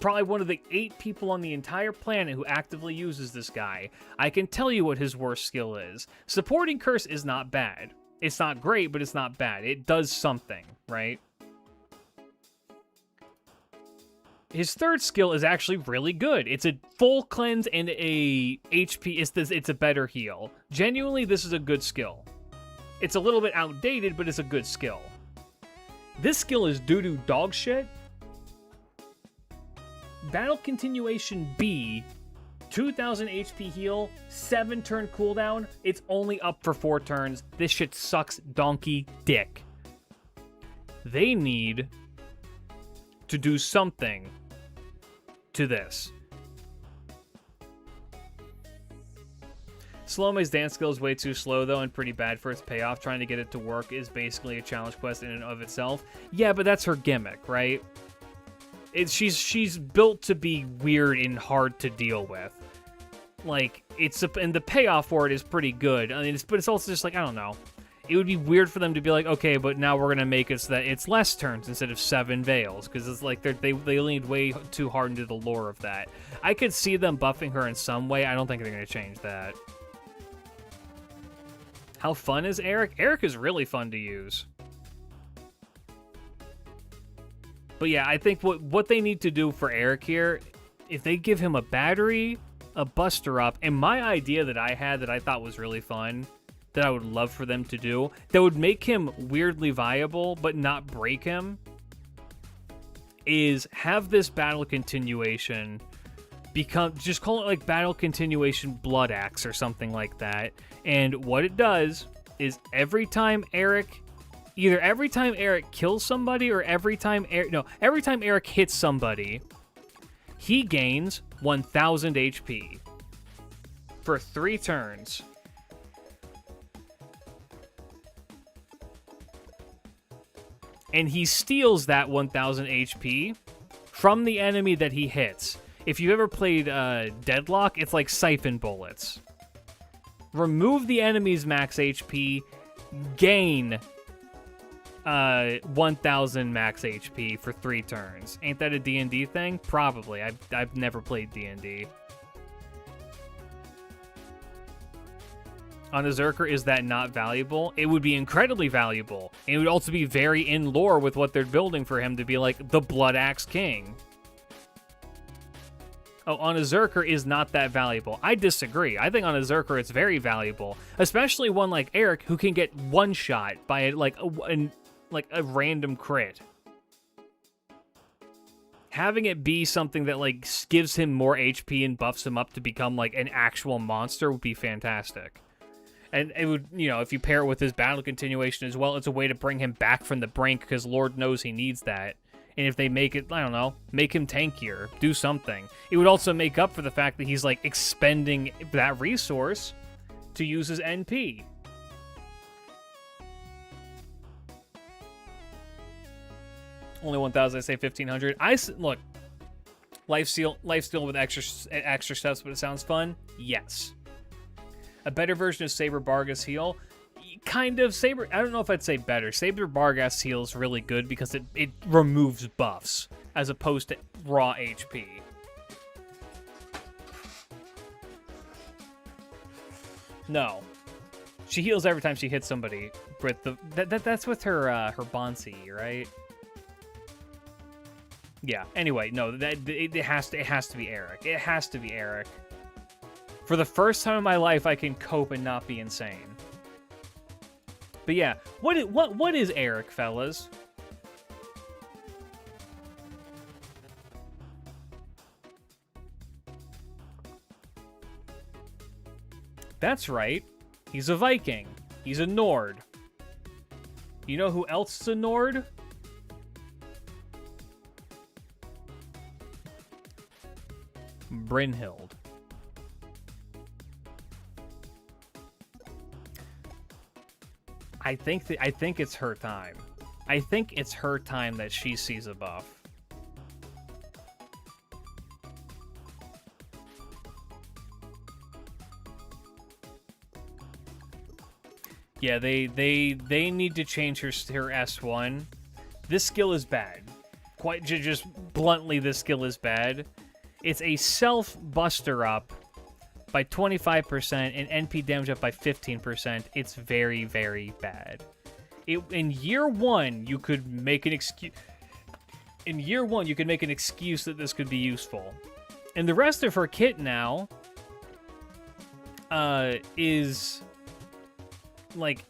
probably one of the 8 people on the entire planet who actively uses this guy, I can tell you what his worst skill is. Supporting Curse is not bad. It's not great, but it's not bad. It does something, right? His 3rd skill is actually really good. It's a full cleanse and a HP. It's a better heal. Genuinely, this is a good skill. It's a little bit outdated, but it's a good skill. This skill is doo-doo dog shit. Battle Continuation B, 2000 HP heal, 7-turn cooldown. It's only up for 4 turns. This shit sucks donkey dick. They need to do something to this. Salome's dance skill is way too slow, though, and pretty bad for its payoff. Trying to get it to work is basically a challenge quest in and of itself. Yeah, but that's her gimmick, right? She's built to be weird and hard to deal with. And the payoff for it is pretty good. I mean, but it's also just I don't know. It would be weird for them to be like, okay, but now we're gonna make it so that it's less turns instead of 7 veils, because it's they leaned way too hard into the lore of that. I could see them buffing her in some way. I don't think they're gonna change that. How fun is Eric? Eric is really fun to use. But yeah, I think what they need to do for Eric here, if they give him a battery, a buster up, and my idea that I had that I thought was really fun, that I would love for them to do, that would make him weirdly viable but not break him, is have this battle continuation just call it Battle Continuation Blood Axe or something like that. And what it does is every time Eric kills somebody or every time Eric hits somebody, he gains 1000 HP for 3 turns. And he steals that 1000 HP from the enemy that he hits. If you've ever played Deadlock, it's like siphon bullets. Remove the enemy's max HP, gain 1000 max HP for 3 turns. Ain't that a D&D thing? Probably. I've never played D&D. On a Zerker, is that not valuable? It would be incredibly valuable. It would also be very in lore with what they're building for him to be like the Blood Axe King. Oh, on a Zerker is not that valuable. I disagree. I think on a Zerker it's very valuable, especially one like Eric who can get one shot by a random crit. Having it be something that gives him more HP and buffs him up to become an actual monster would be fantastic. And it would, if you pair it with his battle continuation as well, it's a way to bring him back from the brink because Lord knows he needs that. And if they make it, I don't know, make him tankier, do something. It would also make up for the fact that he's, like, expending that resource to use his NP. Only 1,000, I say 1,500. Look, lifesteal with extra steps, but it sounds fun? Yes. A better version of Saber Bargas heal? Kind of. Saber, I don't know if I'd say better. Saber Bargas heal is really good because it removes buffs as opposed to raw HP. No. She heals every time she hits somebody. With that's with her her Bonsi, right? Yeah. Anyway, no, it has to be Eric. It has to be Eric. For the first time in my life, I can cope and not be insane. But yeah, what is Eric, fellas? That's right. He's a Viking. He's a Nord. You know who else is a Nord? Brynhild. I think it's her time. I think it's her time that she sees a buff. Yeah, they need to change her S1. This skill is bad. Quite just bluntly, this skill is bad. It's a self buster up by 25% and NP damage up by 15%. It's very, very bad. In year one, you could make an excuse. In year one, you could make an excuse that this could be useful. And the rest of her kit now is like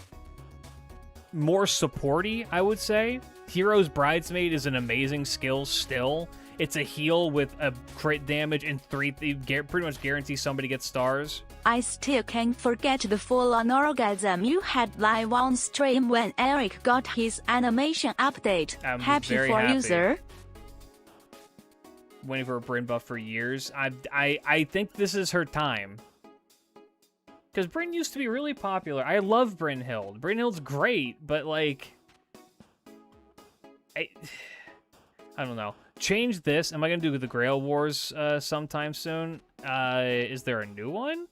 more supporty, I would say. Hero's Bridesmaid is an amazing skill still. It's a heal with a crit damage and pretty much guarantees somebody gets stars. I still can't forget the full-on orgasm you had live on stream when Eric got his animation update. I'm happy very for happy. you, sir. Waiting for a Bryn buff for years. I think this is her time. Because Bryn used to be really popular. I love Brynhild. Brynhild's great, but like... I don't know. Change this. Am I going to do the Grail Wars sometime soon? Is there a new one?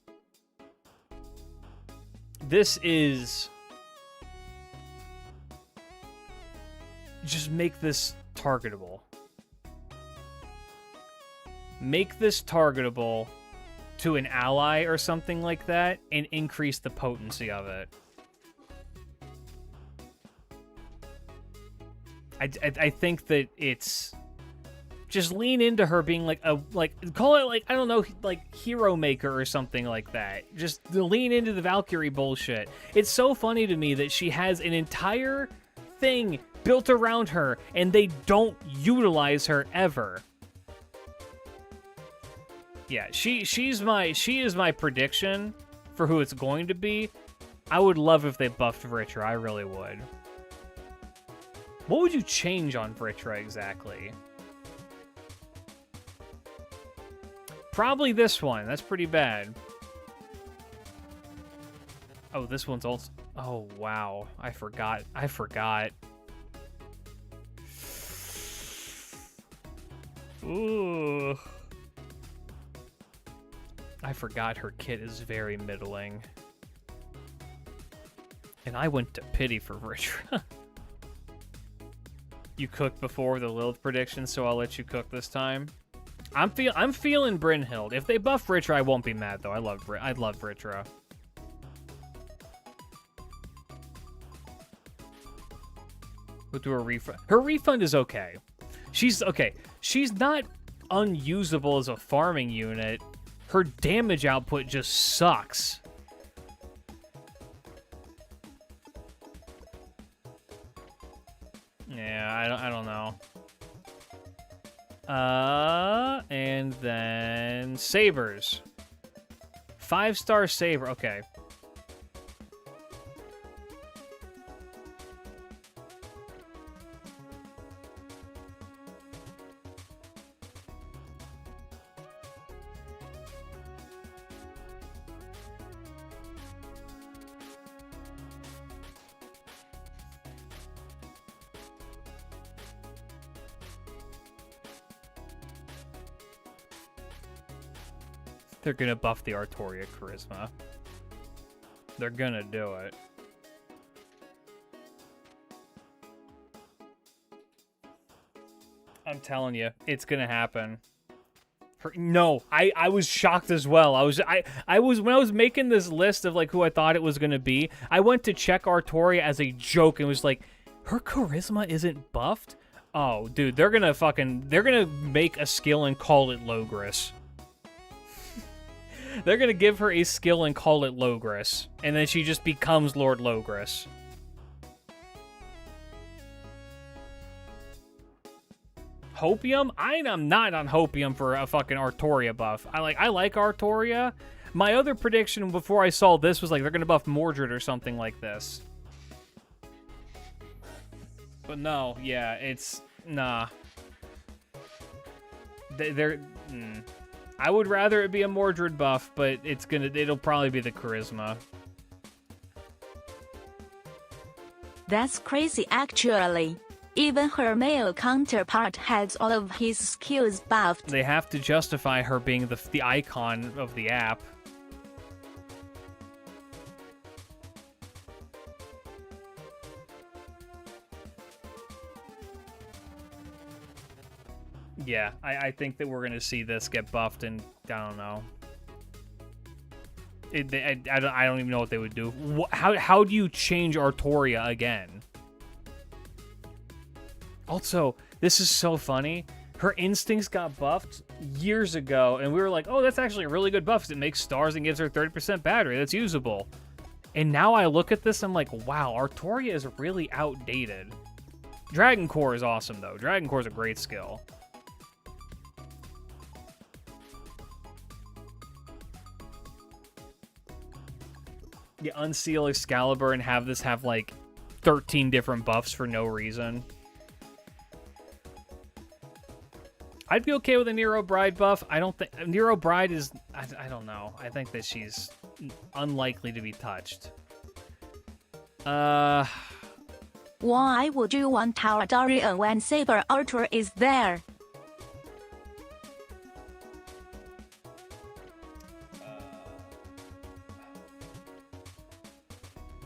This is... Just make this targetable. Make this targetable to an ally or something like that and increase the potency of it. I think that it's... Just lean into her being like call it like, I don't know, like Hero Maker or something like that. Just lean into the Valkyrie bullshit. It's so funny to me that she has an entire thing built around her and they don't utilize her ever. Yeah, she is my prediction for who it's going to be. I would love if they buffed Vritra. I really would. What would you change on Vritra exactly? Probably this one. That's pretty bad. Oh, this one's also... Oh, wow. I forgot. Ooh. I forgot her kit is very middling. And I went to pity for Vritra. You cooked before the Lilith prediction, so I'll let you cook this time. I'm feeling Brynhild. If they buff Vritra, I won't be mad though. I love Vritra. We'll do a refund. Her refund is okay. She's okay. She's not unusable as a farming unit. Her damage output just sucks. Yeah, I don't know. And then sabers. 5-star saber. Okay. They're gonna buff the Artoria charisma. They're gonna do it. I'm telling you, it's gonna happen. No, I was shocked as well. I was when I was making this list of like who I thought it was gonna be, I went to check Artoria as a joke and was like, her charisma isn't buffed? Oh, dude, they're gonna make a skill and call it Logris. They're gonna give her a skill and call it Logris, and then she just becomes Lord Logris. Hopium? I am not on Hopium for a fucking Artoria buff. I like Artoria. My other prediction before I saw this was like they're gonna buff Mordred or something like this. But no, yeah, it's nah. I would rather it be a Mordred buff, but it'll probably be the charisma. That's crazy actually. Even her male counterpart has all of his skills buffed. They have to justify her being the icon of the app. Yeah, I think that we're going to see this get buffed, and I don't know. I don't even know what they would do. How do you change Artoria again? Also, this is so funny. Her instincts got buffed years ago, and we were like, oh, that's actually a really good buff. It makes stars and gives her 30% battery. That's usable. And now I look at this, I'm like, wow, Artoria is really outdated. Dragon Core is awesome, though. Dragon Core is a great skill. Yeah, unseal Excalibur and have this have, like, 13 different buffs for no reason. I'd be okay with a Nero Bride buff. I don't think... Nero Bride is... I don't know. I think that she's unlikely to be touched. Why would you want Taradarian when Saber Archer is there?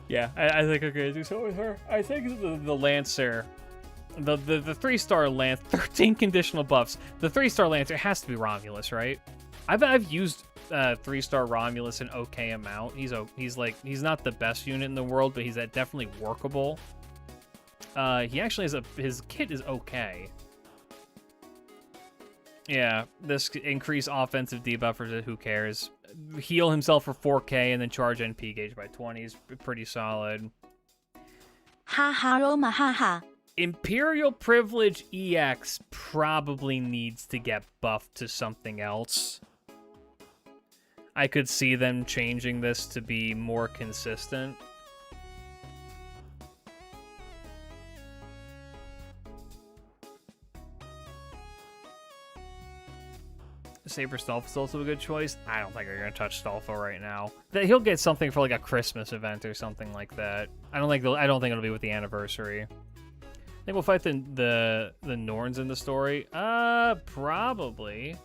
Yeah, I think I'm gonna do so with her. I think the Lancer... The 3-star Lance, 13 conditional buffs. The 3-star Lancer has to be Romulus, right? I've used 3-star Romulus an okay amount. He's not the best unit in the world, but he's definitely workable. He actually has his kit is okay. Yeah, this increase offensive debuffers. Who cares? Heal himself for 4k and then charge NP gauge by 20 is pretty solid. Haha, Roma, haha. Imperial Privilege EX probably needs to get buffed to something else. I could see them changing this to be more consistent. Saber Stolfo is also a good choice. I don't think they're going to touch Stolfo right now. He'll get something for like a Christmas event or something like that. I don't think it'll be with the anniversary. I think we'll fight the Norns in the story. Probably.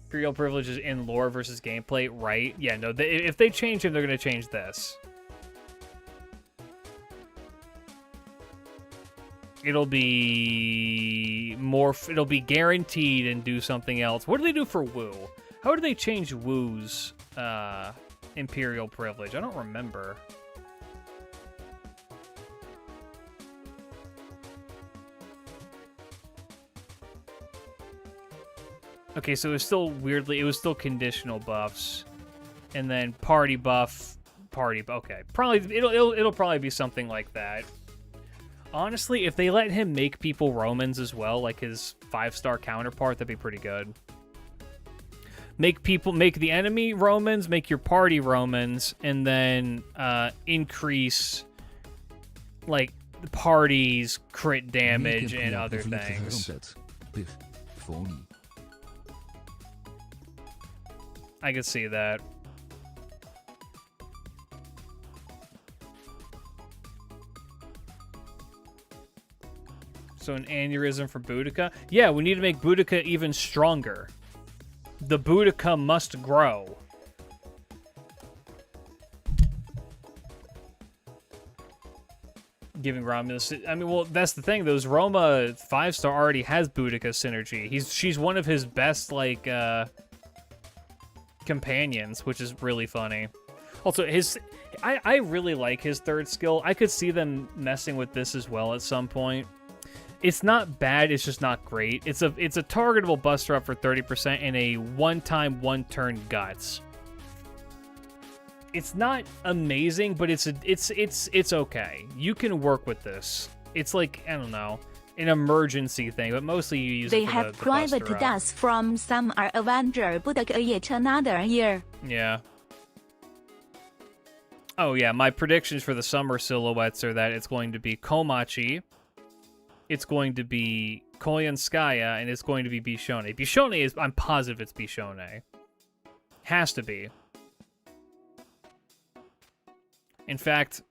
Imperial Privilege is in lore versus gameplay, right? Yeah, no. If they change him, they're gonna change this. It'll be more. It'll be guaranteed and do something else. What do they do for Wu? How do they change Wu's Imperial Privilege? I don't remember. Okay, so it was still conditional buffs, and then party buff, okay, probably it'll probably be something like that. Honestly, if they let him make people Romans as well, like his 5-star counterpart, that'd be pretty good. Make the enemy Romans, make your party Romans, and then increase like the party's crit damage and other things. I could see that. So an aneurysm for Boudica? Yeah, we need to make Boudica even stronger. the Boudica must grow. Giving Romulus, I mean, well, that's the thing. Those Roma 5-star already has Boudica synergy. She's one of his best like companions, which is really funny. Also, I really like his third skill. I could see them messing with this as well at some point. It's not bad. It's just not great. It's a targetable buster up for 30% and a one-time, one-turn guts. It's not amazing, but it's okay. You can work with this. It's like, I don't know, an emergency thing, but mostly you use They it for have the private buster up. dust from some are Avenger, but yet another year. Yeah. Oh yeah, my predictions for the summer silhouettes are that it's going to be Komachi, it's going to be Koyanskaya, and it's going to be Bishone. Bishone is, I'm positive it's Bishone. Has to be. In fact,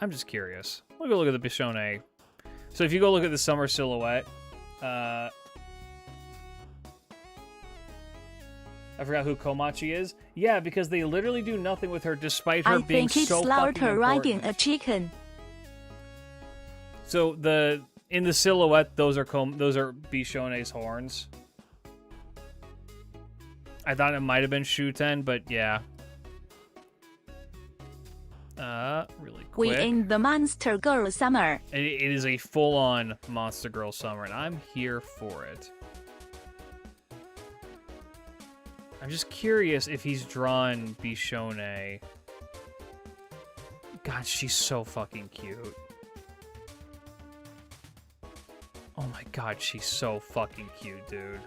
I'm just curious. We'll go look at the Bishone. So if you go look at the summer silhouette, I forgot who Komachi is. Yeah, because they literally do nothing with her despite her I being think it's so fucking slaughter riding important. a chicken. So in the silhouette, those are Bishone's horns. I thought it might have been Shuten, but yeah. Really We quick. in the Monster Girl summer. It is a full-on Monster Girl summer, and I'm here for it. I'm just curious if he's drawn Bishone. God, she's so fucking cute. Oh my god, she's so fucking cute, dude.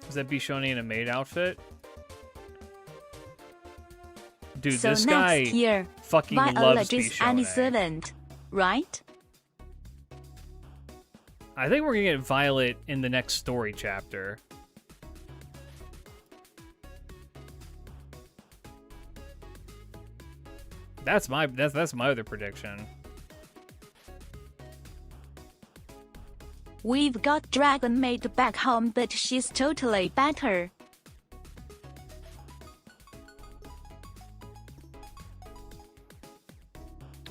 Is that Bishone in a maid outfit? Dude, So this next guy year, fucking loves biologist any Bishone. servant, right? I think we're gonna get Violet in the next story chapter. That's my other prediction. We've got Dragon Maid back home, but she's totally better.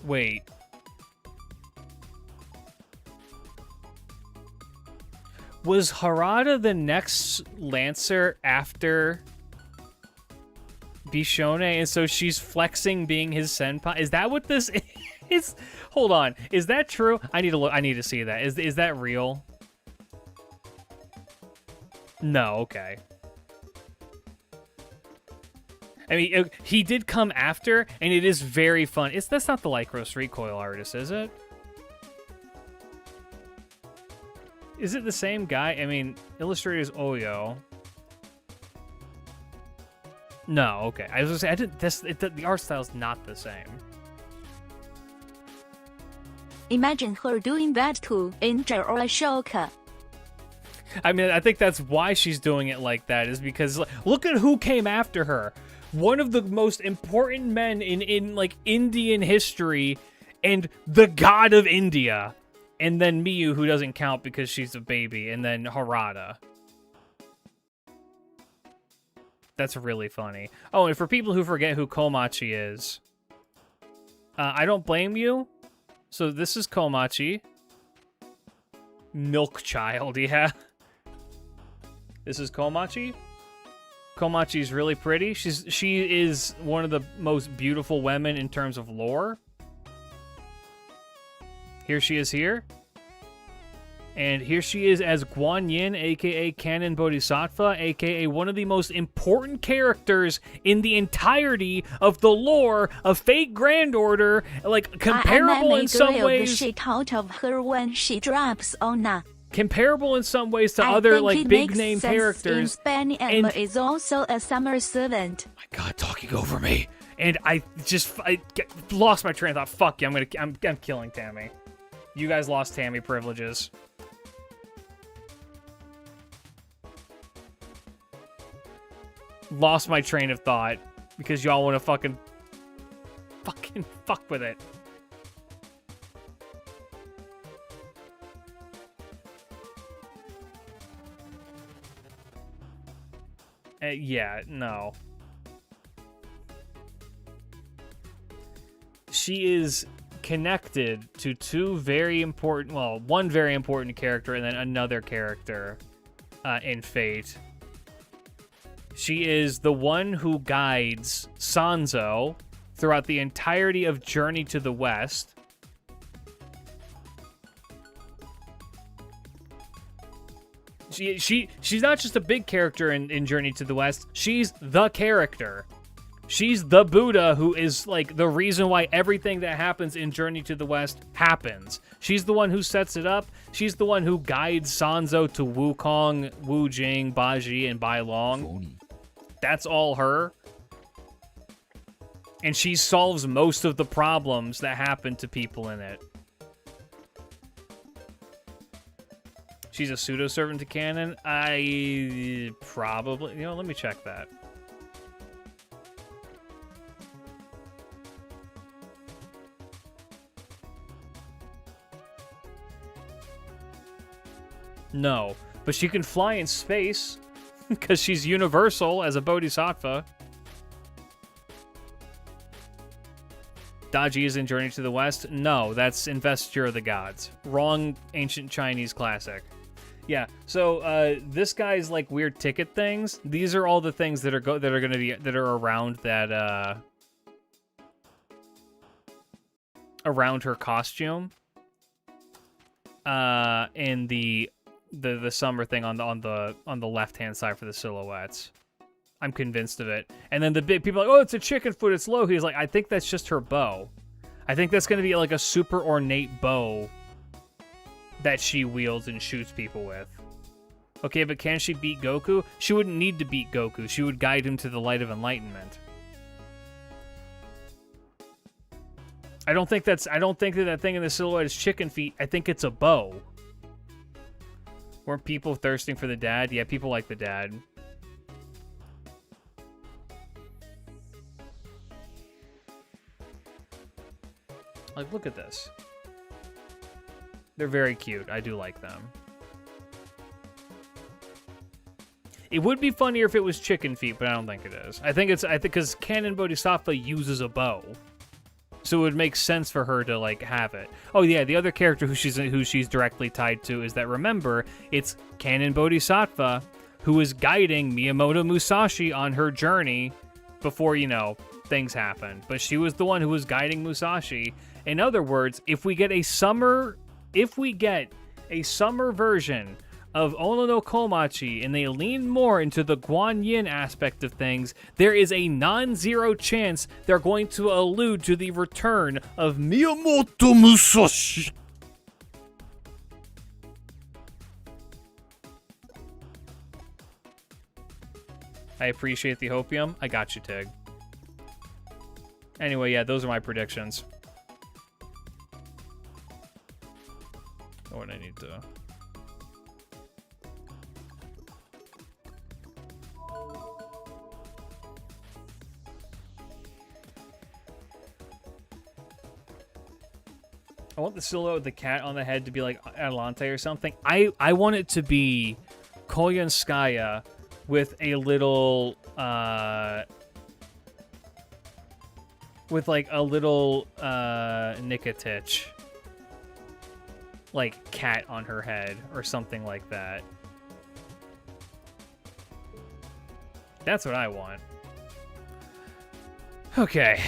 Wait. Was Harada the next Lancer after Bishone, and so she's flexing being his senpai? Is that what this is? Hold on. Is that true? I need to look. I need to see that. Is that real? No, okay. I mean, he did come after, and it is very fun. That's not the Lycros Recoil artist, is it? Is it the same guy? I mean, illustrators Oyo. No, okay. I was gonna say I didn't. The art style's not the same. Imagine her doing that to Injure or Ashoka. I mean, I think that's why she's doing it like that, is because look at who came after her. One of the most important men in like Indian history, and the god of India. And then Miyu, who doesn't count because she's a baby, and then Harada. That's really funny. Oh, and for people who forget who Komachi is, I don't blame you. So this is Komachi. Milk child, yeah. This is Komachi. Komachi's really pretty. She is one of the most beautiful women in terms of lore. Here she is here. And here she is as Guan Yin, aka Canon Bodhisattva, aka one of the most important characters in the entirety of the lore of Fate Grand Order, like comparable in some ways. The shit out of her when she drops Ona. Comparable in some ways to I other think like it big makes name sense characters. In Spani And- is also a summer servant. My God, talking over me, and I lost my train of thought. Fuck you! I'm killing Tammy. You guys lost Tammy privileges. Lost my train of thought because y'all want to fucking fuck with it. Yeah, no. She is connected to two very important, well, one very important character and then another character in Fate. She is the one who guides Sanzo throughout the entirety of Journey to the West. She's not just a big character in Journey to the West. She's the character. She's the Buddha who is, like, the reason why everything that happens in Journey to the West happens. She's the one who sets it up. She's the one who guides Sanzo to Wukong, Wu Jing, Baji, and Bai Long. Phony. That's all her. And she solves most of the problems that happen to people in it. She's a pseudo-servant to canon? I probably... You know, let me check that. No, but she can fly in space because she's universal as a bodhisattva. Daji is in Journey to the West? No, that's Investiture of the Gods. Wrong ancient Chinese classic. Yeah, so this guy's like weird ticket things. These are all the things that are gonna be that are around that around her costume. In the summer thing on the left hand side for the silhouettes. I'm convinced of it. And then the big people are like, oh, it's a chicken foot, it's low. He's like, I think that's just her bow. I think that's gonna be like a super ornate bow that she wields and shoots people with. Okay, but can she beat Goku? She wouldn't need to beat Goku. She would guide him to the light of enlightenment. I don't think that thing in the silhouette is chicken feet. I think it's a bow. Weren't people thirsting for the dad? Yeah, people like the dad. Like, look at this. They're very cute. I do like them. It would be funnier if it was chicken feet, but I don't think it is. I think because Canon Bodhisattva uses a bow. So it would make sense for her to, like, have it. Oh, yeah, the other character who she's directly tied to is that, remember, it's Canon Bodhisattva who is guiding Miyamoto Musashi on her journey before, you know, things happen. But she was the one who was guiding Musashi. In other words, if we get a summer version of Ono no Komachi and they lean more into the Guan Yin aspect of things, there is a non-zero chance they're going to allude to the return of Miyamoto Musashi. I appreciate the hopium. I got you, Tig. Anyway, yeah, those are my predictions. Oh, and I need to... I want the silhouette with the cat on the head to be like Atlante or something. I want it to be Koyanskaya with a little with like a little Nikitich, like cat on her head or something like that. That's what I want. Okay.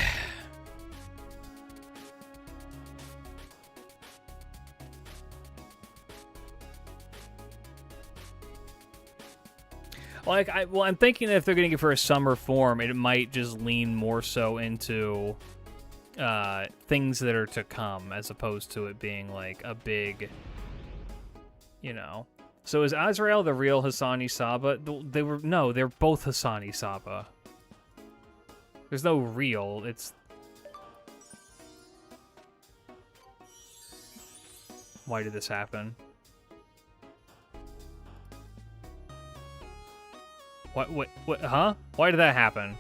Like, I'm thinking that if they're going to give her a summer form, it might just lean more so into things that are to come, as opposed to it being like a big, you know. So is Azrael the real Hasani Saba? They're both Hasani Saba. There's no real. It's. Why did this happen? What, huh? Why did that happen?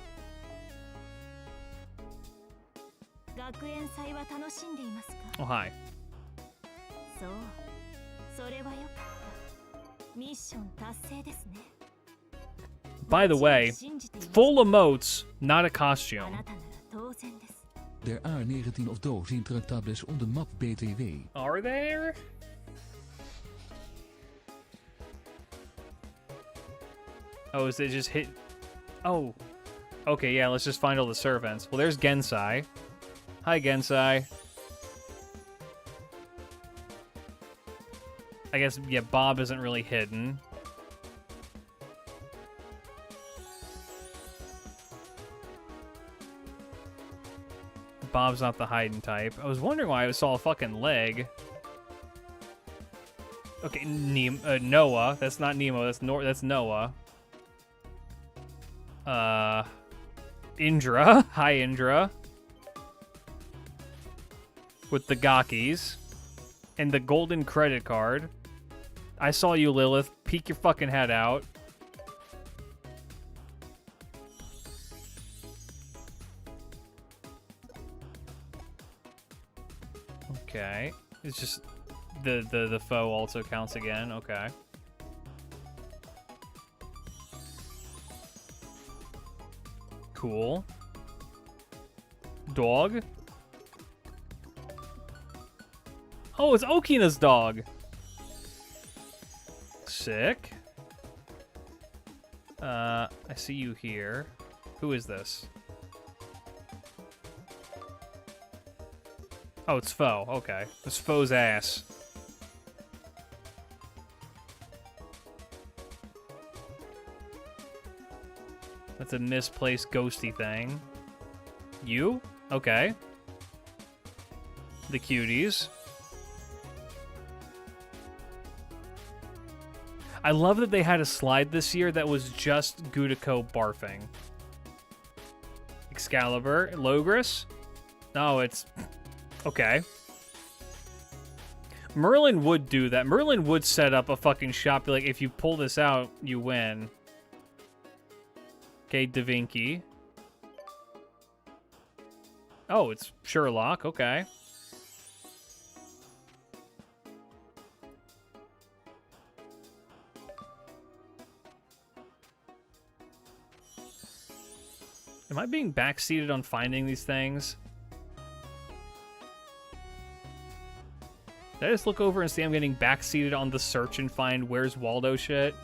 Oh, hi. By the way, full emotes, not a costume. Er are 19 of those interactables on the map BTW. Are there? Oh, is it just hit? Oh. Okay, yeah, let's just find all the servants. Well, there's Gensai. Hi, Gensai. I guess, yeah, Bob isn't really hidden. Bob's not the hiding type. I was wondering why I saw a fucking leg. Okay, Noah. That's not Nemo. That's Noah. Indra. Hi, Indra. With the Gakis. And the golden credit card. I saw you, Lilith. Peek your fucking head out. Okay. It's just the foe also counts again. Okay. Cool. Dog. Oh, it's Okina's dog. Sick. I see you here. Who is this? Oh, it's Foe. Okay. It's Foe's ass. That's a misplaced ghosty thing. You? Okay. The cuties. I love that they had a slide this year that was just Gudiko barfing. Excalibur. Logris? No, it's... Okay. Merlin would do that. Merlin would set up a fucking shop. Be like, if you pull this out, you win. Okay, Da Vinci. Oh, it's Sherlock. Okay. Am I being backseated on finding these things? Did I just look over and see I'm getting backseated on the search and find where's Waldo shit?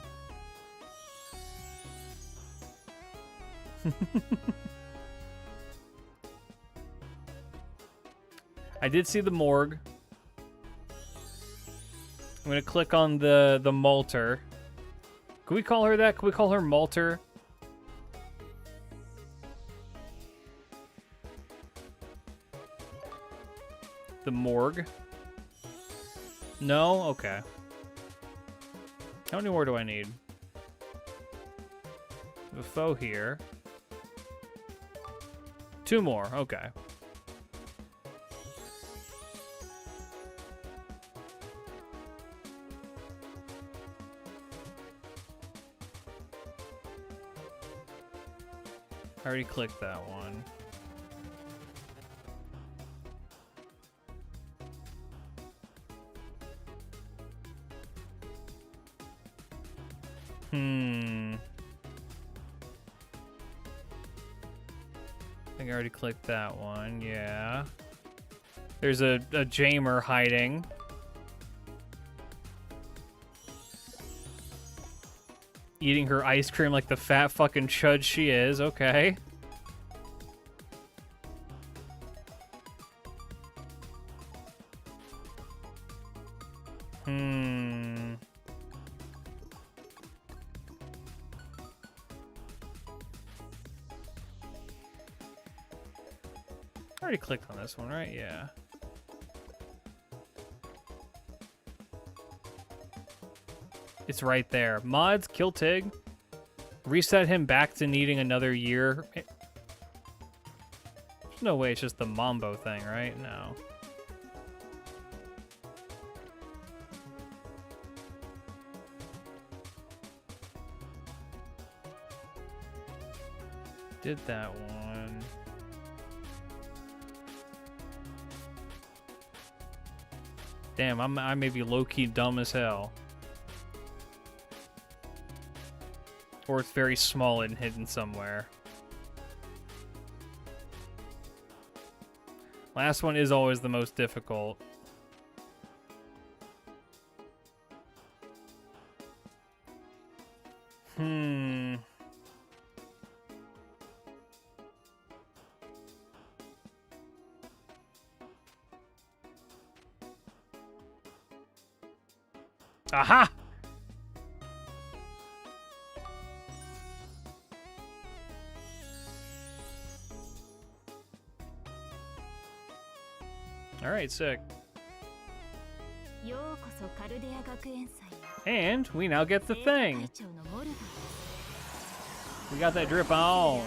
I did see the morgue. I'm gonna click on the Malter. Can we call her that? Can we call her Malter? The morgue. No? Okay. How many more do I need? The foe here. 2 more. Okay. I already clicked that one. I think I already clicked that one, yeah. There's a Jamer hiding. Eating her ice cream like the fat fucking chud she is, okay. I already clicked on this one, right? Yeah. It's right there. Mods, kill Tig. Reset him back to needing another year. There's no way it's just the Mambo thing, right? No. Did that one. Damn, I may be low-key dumb as hell. Or it's very small and hidden somewhere. Last one is always the most difficult. Aha! Alright, sick. And we now get the thing. We got that drip on.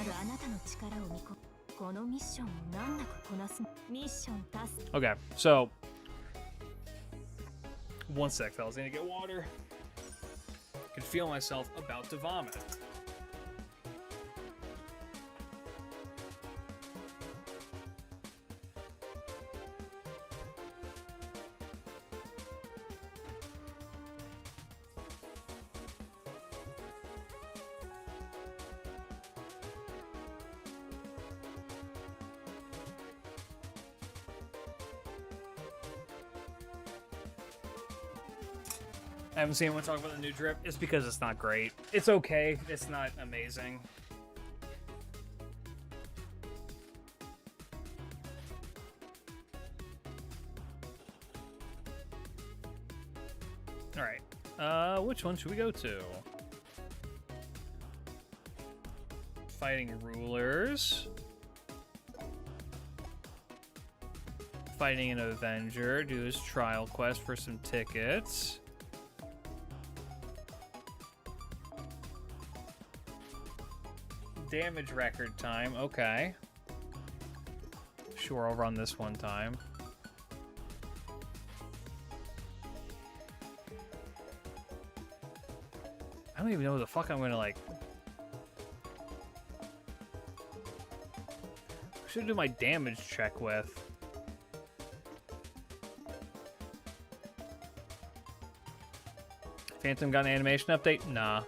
Okay, so 1 sec, fellas. I need to get water. I can feel myself about to vomit. I haven't seen anyone talk about the new drip. It's because it's not great. It's okay. It's not amazing. Alright. Which one should we go to? Fighting rulers. Fighting an Avenger. Do his trial quest for some tickets. Damage record time, okay. Sure, I'll run this one time. I don't even know who the fuck I'm gonna, like... I should do my damage check with. Phantom got an animation update? Nah.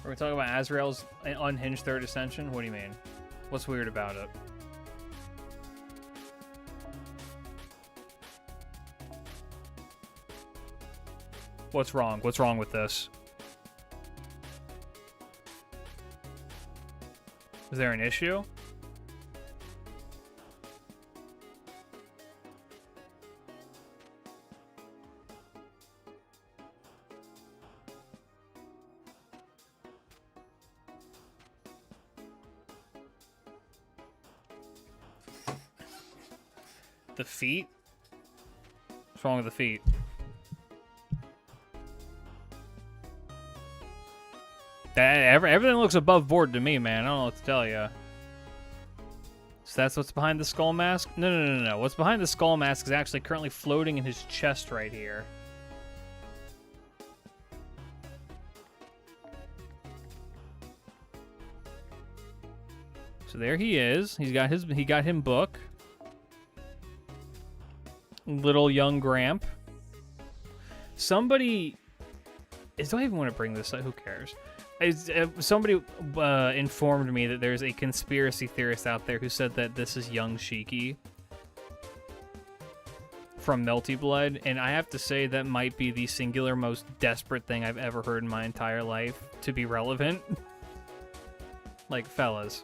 Are we talking about Azrael's unhinged third ascension? What do you mean? What's weird about it? What's wrong? What's wrong with this? Is there an issue? The feet? What's wrong with the feet? Everything looks above board to me, man. I don't know what to tell you. So that's what's behind the skull mask? No. What's behind the skull mask is actually currently floating in his chest right here. So there he is. He got him book. Little young Gramp. Somebody... Do I even want to bring this up? Who cares? Somebody informed me that there's a conspiracy theorist out there who said that this is young Shiki from Melty Blood, and I have to say that might be the singular most desperate thing I've ever heard in my entire life to be relevant. Like, fellas.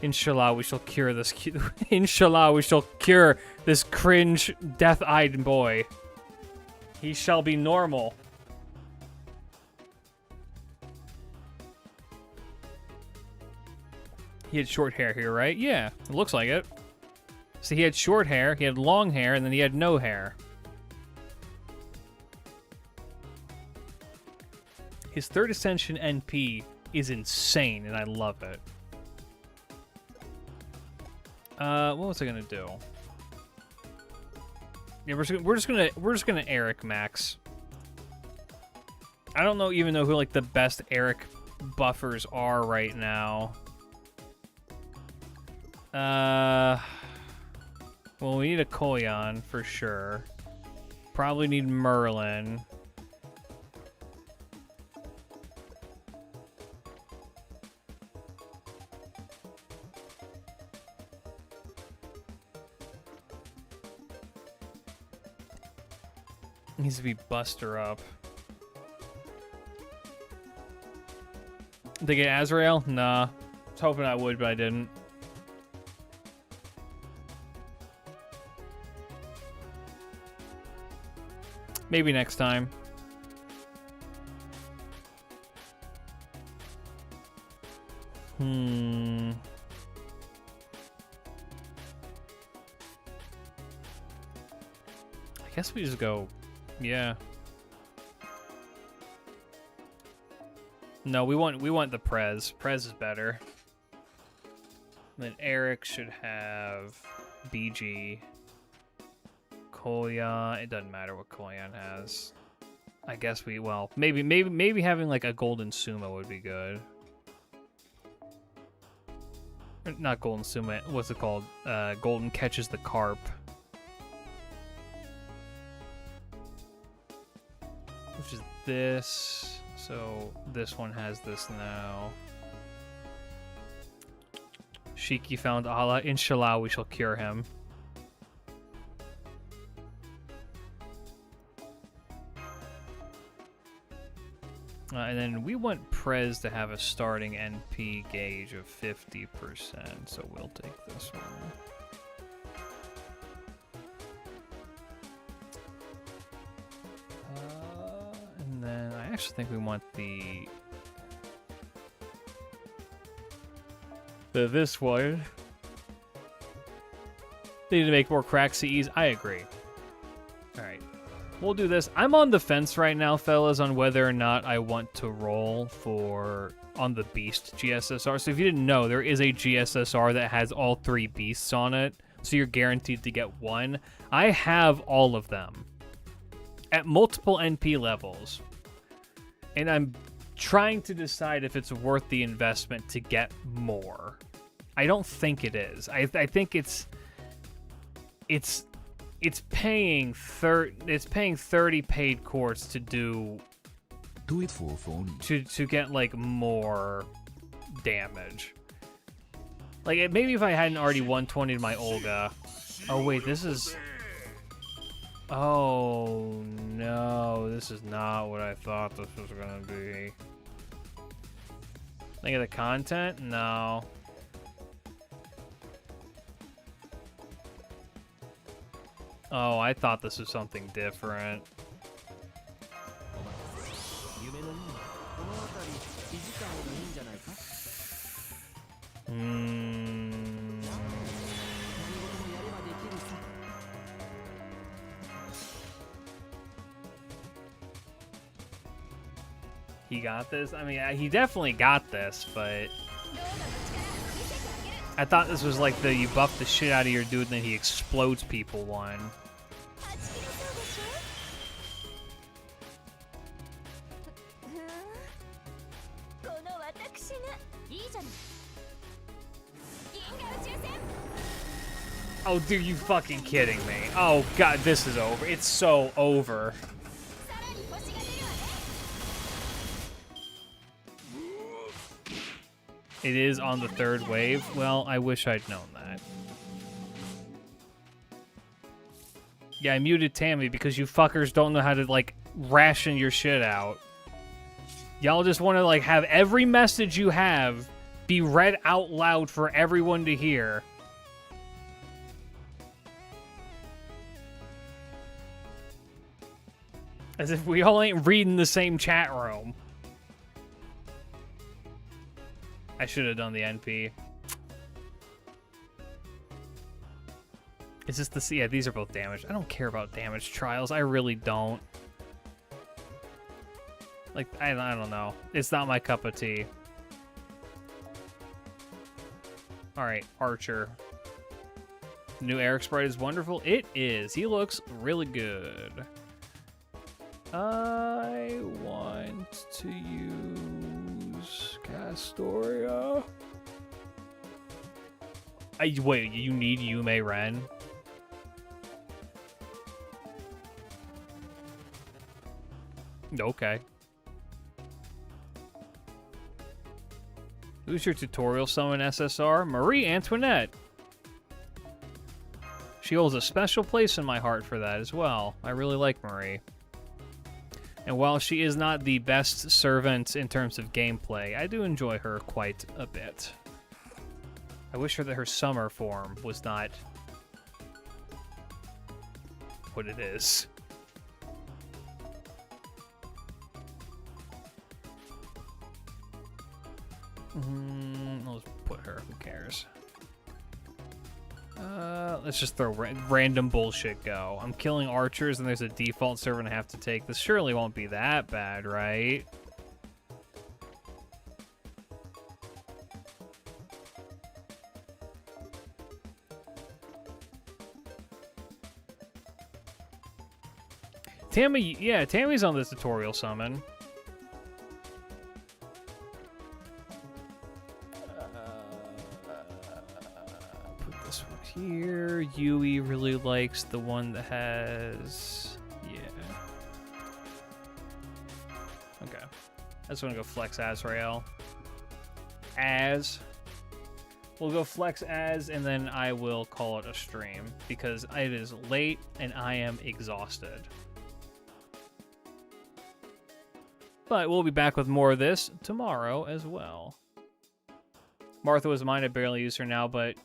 Inshallah, we shall cure this. Inshallah, we shall cure this cringe, death-eyed boy. He shall be normal. He had short hair here, right? Yeah, it looks like it. So he had short hair, he had long hair, and then he had no hair. His third ascension NP is insane, and I love it. What was I gonna do? Yeah, we're just gonna Eric Max. I don't even know who like the best Eric buffers are right now. Well, we need a Koyan for sure. Probably need Merlin. Needs to be Buster up. Did I get Azrael? Nah. I was hoping I would, but I didn't. Maybe next time. I guess we just go, yeah. No, we want the Prez. Prez is better. And then Eric should have BG. Kolyan. It doesn't matter what Kolyan has. I guess maybe having like a golden Suma would be good. Not golden Suma. What's it called? Golden catches the carp. Which is this. So this one has this now. Shiki found Allah. Inshallah, we shall cure him. And then we want Prez to have a starting NP gauge of 50%, so we'll take this one. And then I actually think we want this one. They need to make more crack CEs. I agree. All right. We'll do this. I'm on the fence right now, fellas, on whether or not I want to roll on the Beast GSSR. So if you didn't know, there is a GSSR that has all 3 beasts on it, so you're guaranteed to get one. I have all of them at multiple NP levels, and I'm trying to decide if it's worth the investment to get more. I don't think it is. I think it's paying 30 paid quartz to do it for phone. To get like more damage. Like maybe if I hadn't already 120'd my Olga. Oh wait, this is. Oh no, this is not what I thought this was gonna be. Think of the content? No. Oh, I thought this was something different. He got this? I mean, he definitely got this, but I thought this was like you buff the shit out of your dude and then he explodes people one. Oh, dude, you fucking kidding me. Oh, God, this is over. It's so over. It is on the 3rd wave. Well, I wish I'd known that. Yeah, I muted Tammy because you fuckers don't know how to, like, ration your shit out. Y'all just want to, like, have every message you have be read out loud for everyone to hear. As if we all ain't reading the same chat room. I should have done the NP. Is this the... Yeah, these are both damaged. I don't care about damage trials. I really don't. Like, I don't know. It's not my cup of tea. Alright, Archer. New Eric sprite is wonderful. It is. He looks really good. I want to use Castoria. Wait, you need Yume Ren? Okay. Who's your tutorial summon SSR? Marie Antoinette. She holds a special place in my heart for that as well. I really like Marie. And while she is not the best servant in terms of gameplay, I do enjoy her quite a bit. I wish that her summer form was not what it is. Let's put her. Who cares? Let's just throw random bullshit go. I'm killing archers and there's a default servant I have to take. This surely won't be that bad, right? Tammy, yeah, Tammy's on this tutorial summon. Put this one here. Yui really likes the one that has... Yeah. Okay. I just want to go flex Azrael. We'll go flex as, and then I will call it a stream, because it is late and I am exhausted. But we'll be back with more of this tomorrow as well. Martha was mine. I barely use her now, but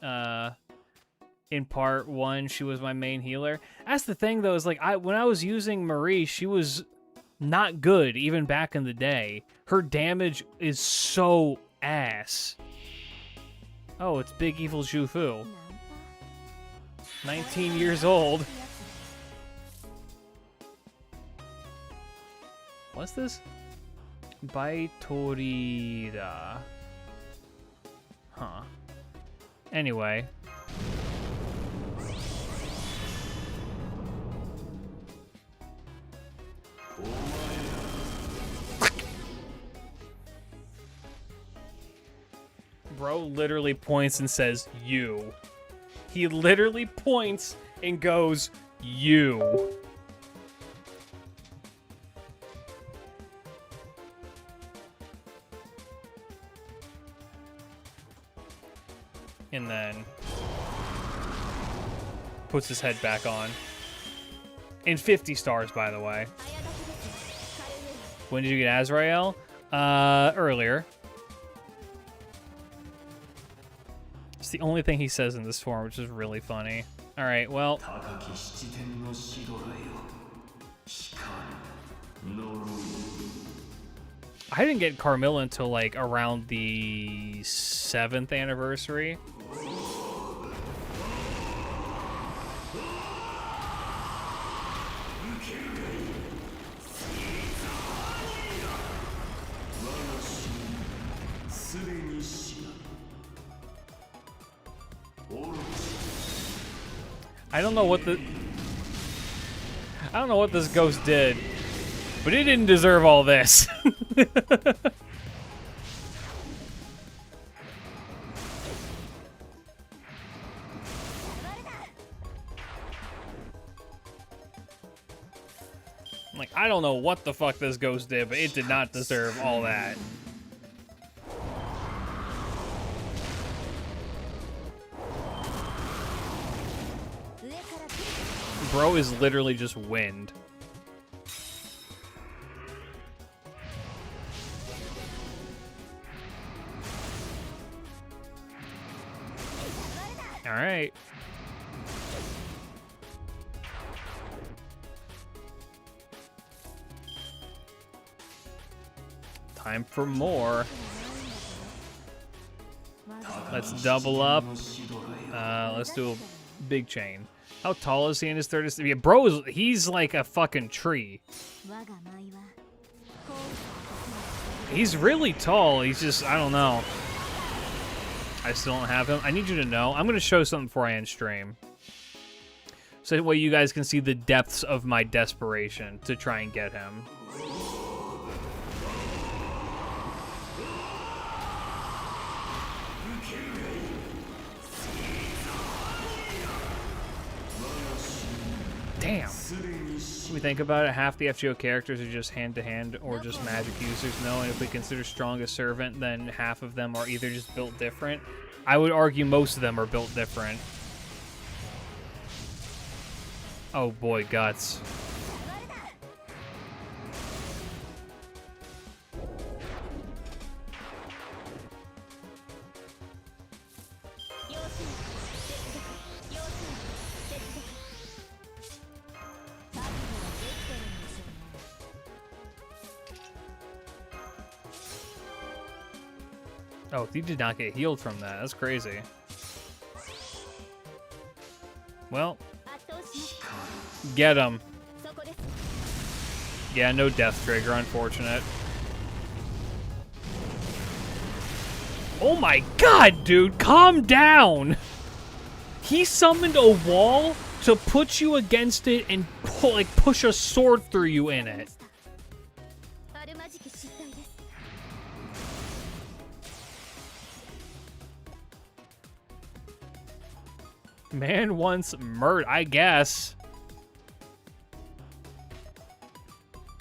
in part 1, she was my main healer. That's the thing, though, is like when I was using Marie, she was not good even back in the day. Her damage is so ass. Oh, it's Big Evil Zhufu. 19 years old. What's this? Baitorida. Huh. Anyway. Bro literally points and says, you. He literally points and goes, you. And then puts his head back on. And 50 stars, by the way. When did you get Azrael? Earlier. It's the only thing he says in this form, which is really funny. Alright, well. I didn't get Carmilla until like around the 7th anniversary. I don't know what this ghost did, but it didn't deserve all this. Like, I don't know what the fuck this ghost did, but it did not deserve all that. Bro is literally just wind. All right. Time for more. Let's double up. Let's do a big chain. How tall is he in his 30s? Yeah, bro, he's like a fucking tree. He's really tall. He's just, I don't know. I still don't have him. I need you to know. I'm going to show something before I end stream. So that way you guys can see the depths of my desperation to try and get him. Damn. If we think about it, half the FGO characters are just hand-to-hand or just magic users. No, and if we consider strongest servant, then half of them are either just built different. I would argue most of them are built different. Oh boy, guts. Oh, you did not get healed from that. That's crazy. Well, get him. Yeah, no death trigger, unfortunate. Oh my god, dude, calm down! He summoned a wall to put you against it and push a sword through you in it. Man wants murder, I guess.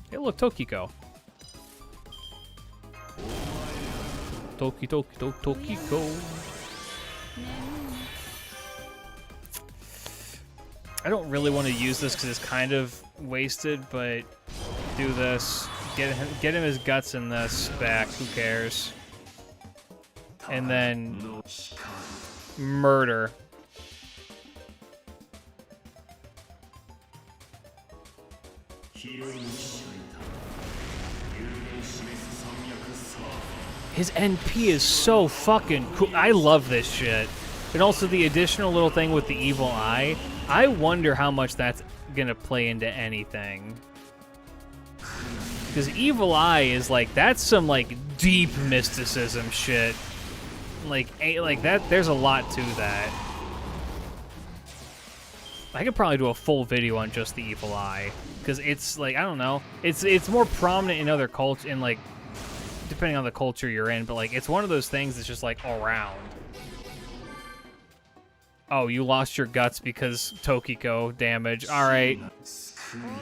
Hey, look, Tokiko. Tokiko. I don't really want to use this because it's kind of wasted, but do this. Get him his guts in this back. Who cares? And then murder. His NP is so fucking cool. I love this shit. And also the additional little thing with the evil eye. I wonder how much that's gonna play into anything. Because evil eye is like, that's some like deep mysticism shit. Like that, there's a lot to that. I could probably do a full video on just the evil eye, because it's like, I don't know, it's more prominent in other cultures, in like, depending on the culture you're in, but like, it's one of those things that's just like around. Oh, you lost your guts because Tokiko damage. All right,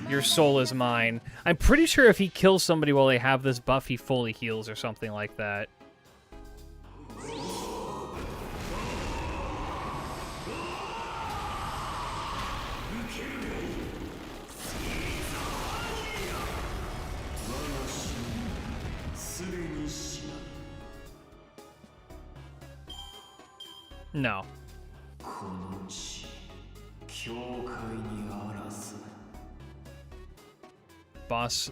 your soul is mine. I'm pretty sure if he kills somebody while they have this buff, he fully heals or something like that. No. Boss,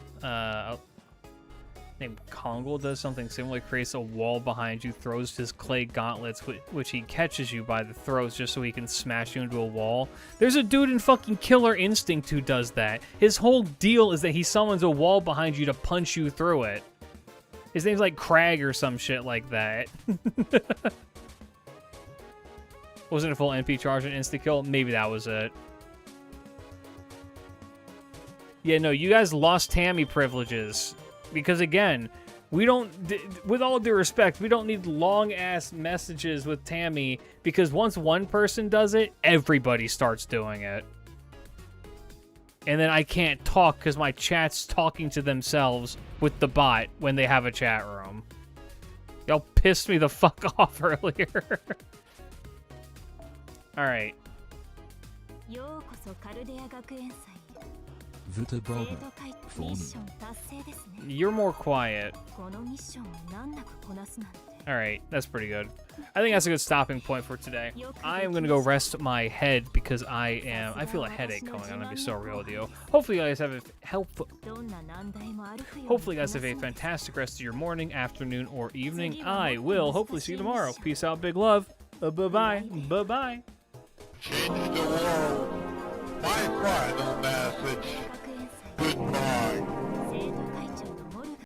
named Kongol does something similar, creates a wall behind you, throws his clay gauntlets, which he catches you by the throats just so he can smash you into a wall. There's a dude in fucking Killer Instinct who does that. His whole deal is that he summons a wall behind you to punch you through it. His name's like Crag or some shit like that. Wasn't a full NP charge and insta-kill? Maybe that was it. Yeah, no, you guys lost Tammy privileges. Because, again, we don't... With all due respect, we don't need long-ass messages with Tammy, because once one person does it, everybody starts doing it. And then I can't talk because my chat's talking to themselves with the bot when they have a chat room. Y'all pissed me the fuck off earlier. Alright. You're more quiet. Alright, that's pretty good. I think that's a good stopping point for today. I am going to go rest my head because I feel a headache coming on. I'm going to be so real with you. Hopefully you guys have a hopefully you guys have a fantastic rest of your morning, afternoon, or evening. I will hopefully see you tomorrow. Peace out, big love. Bye-bye. Bye-bye. Change the world. My final message.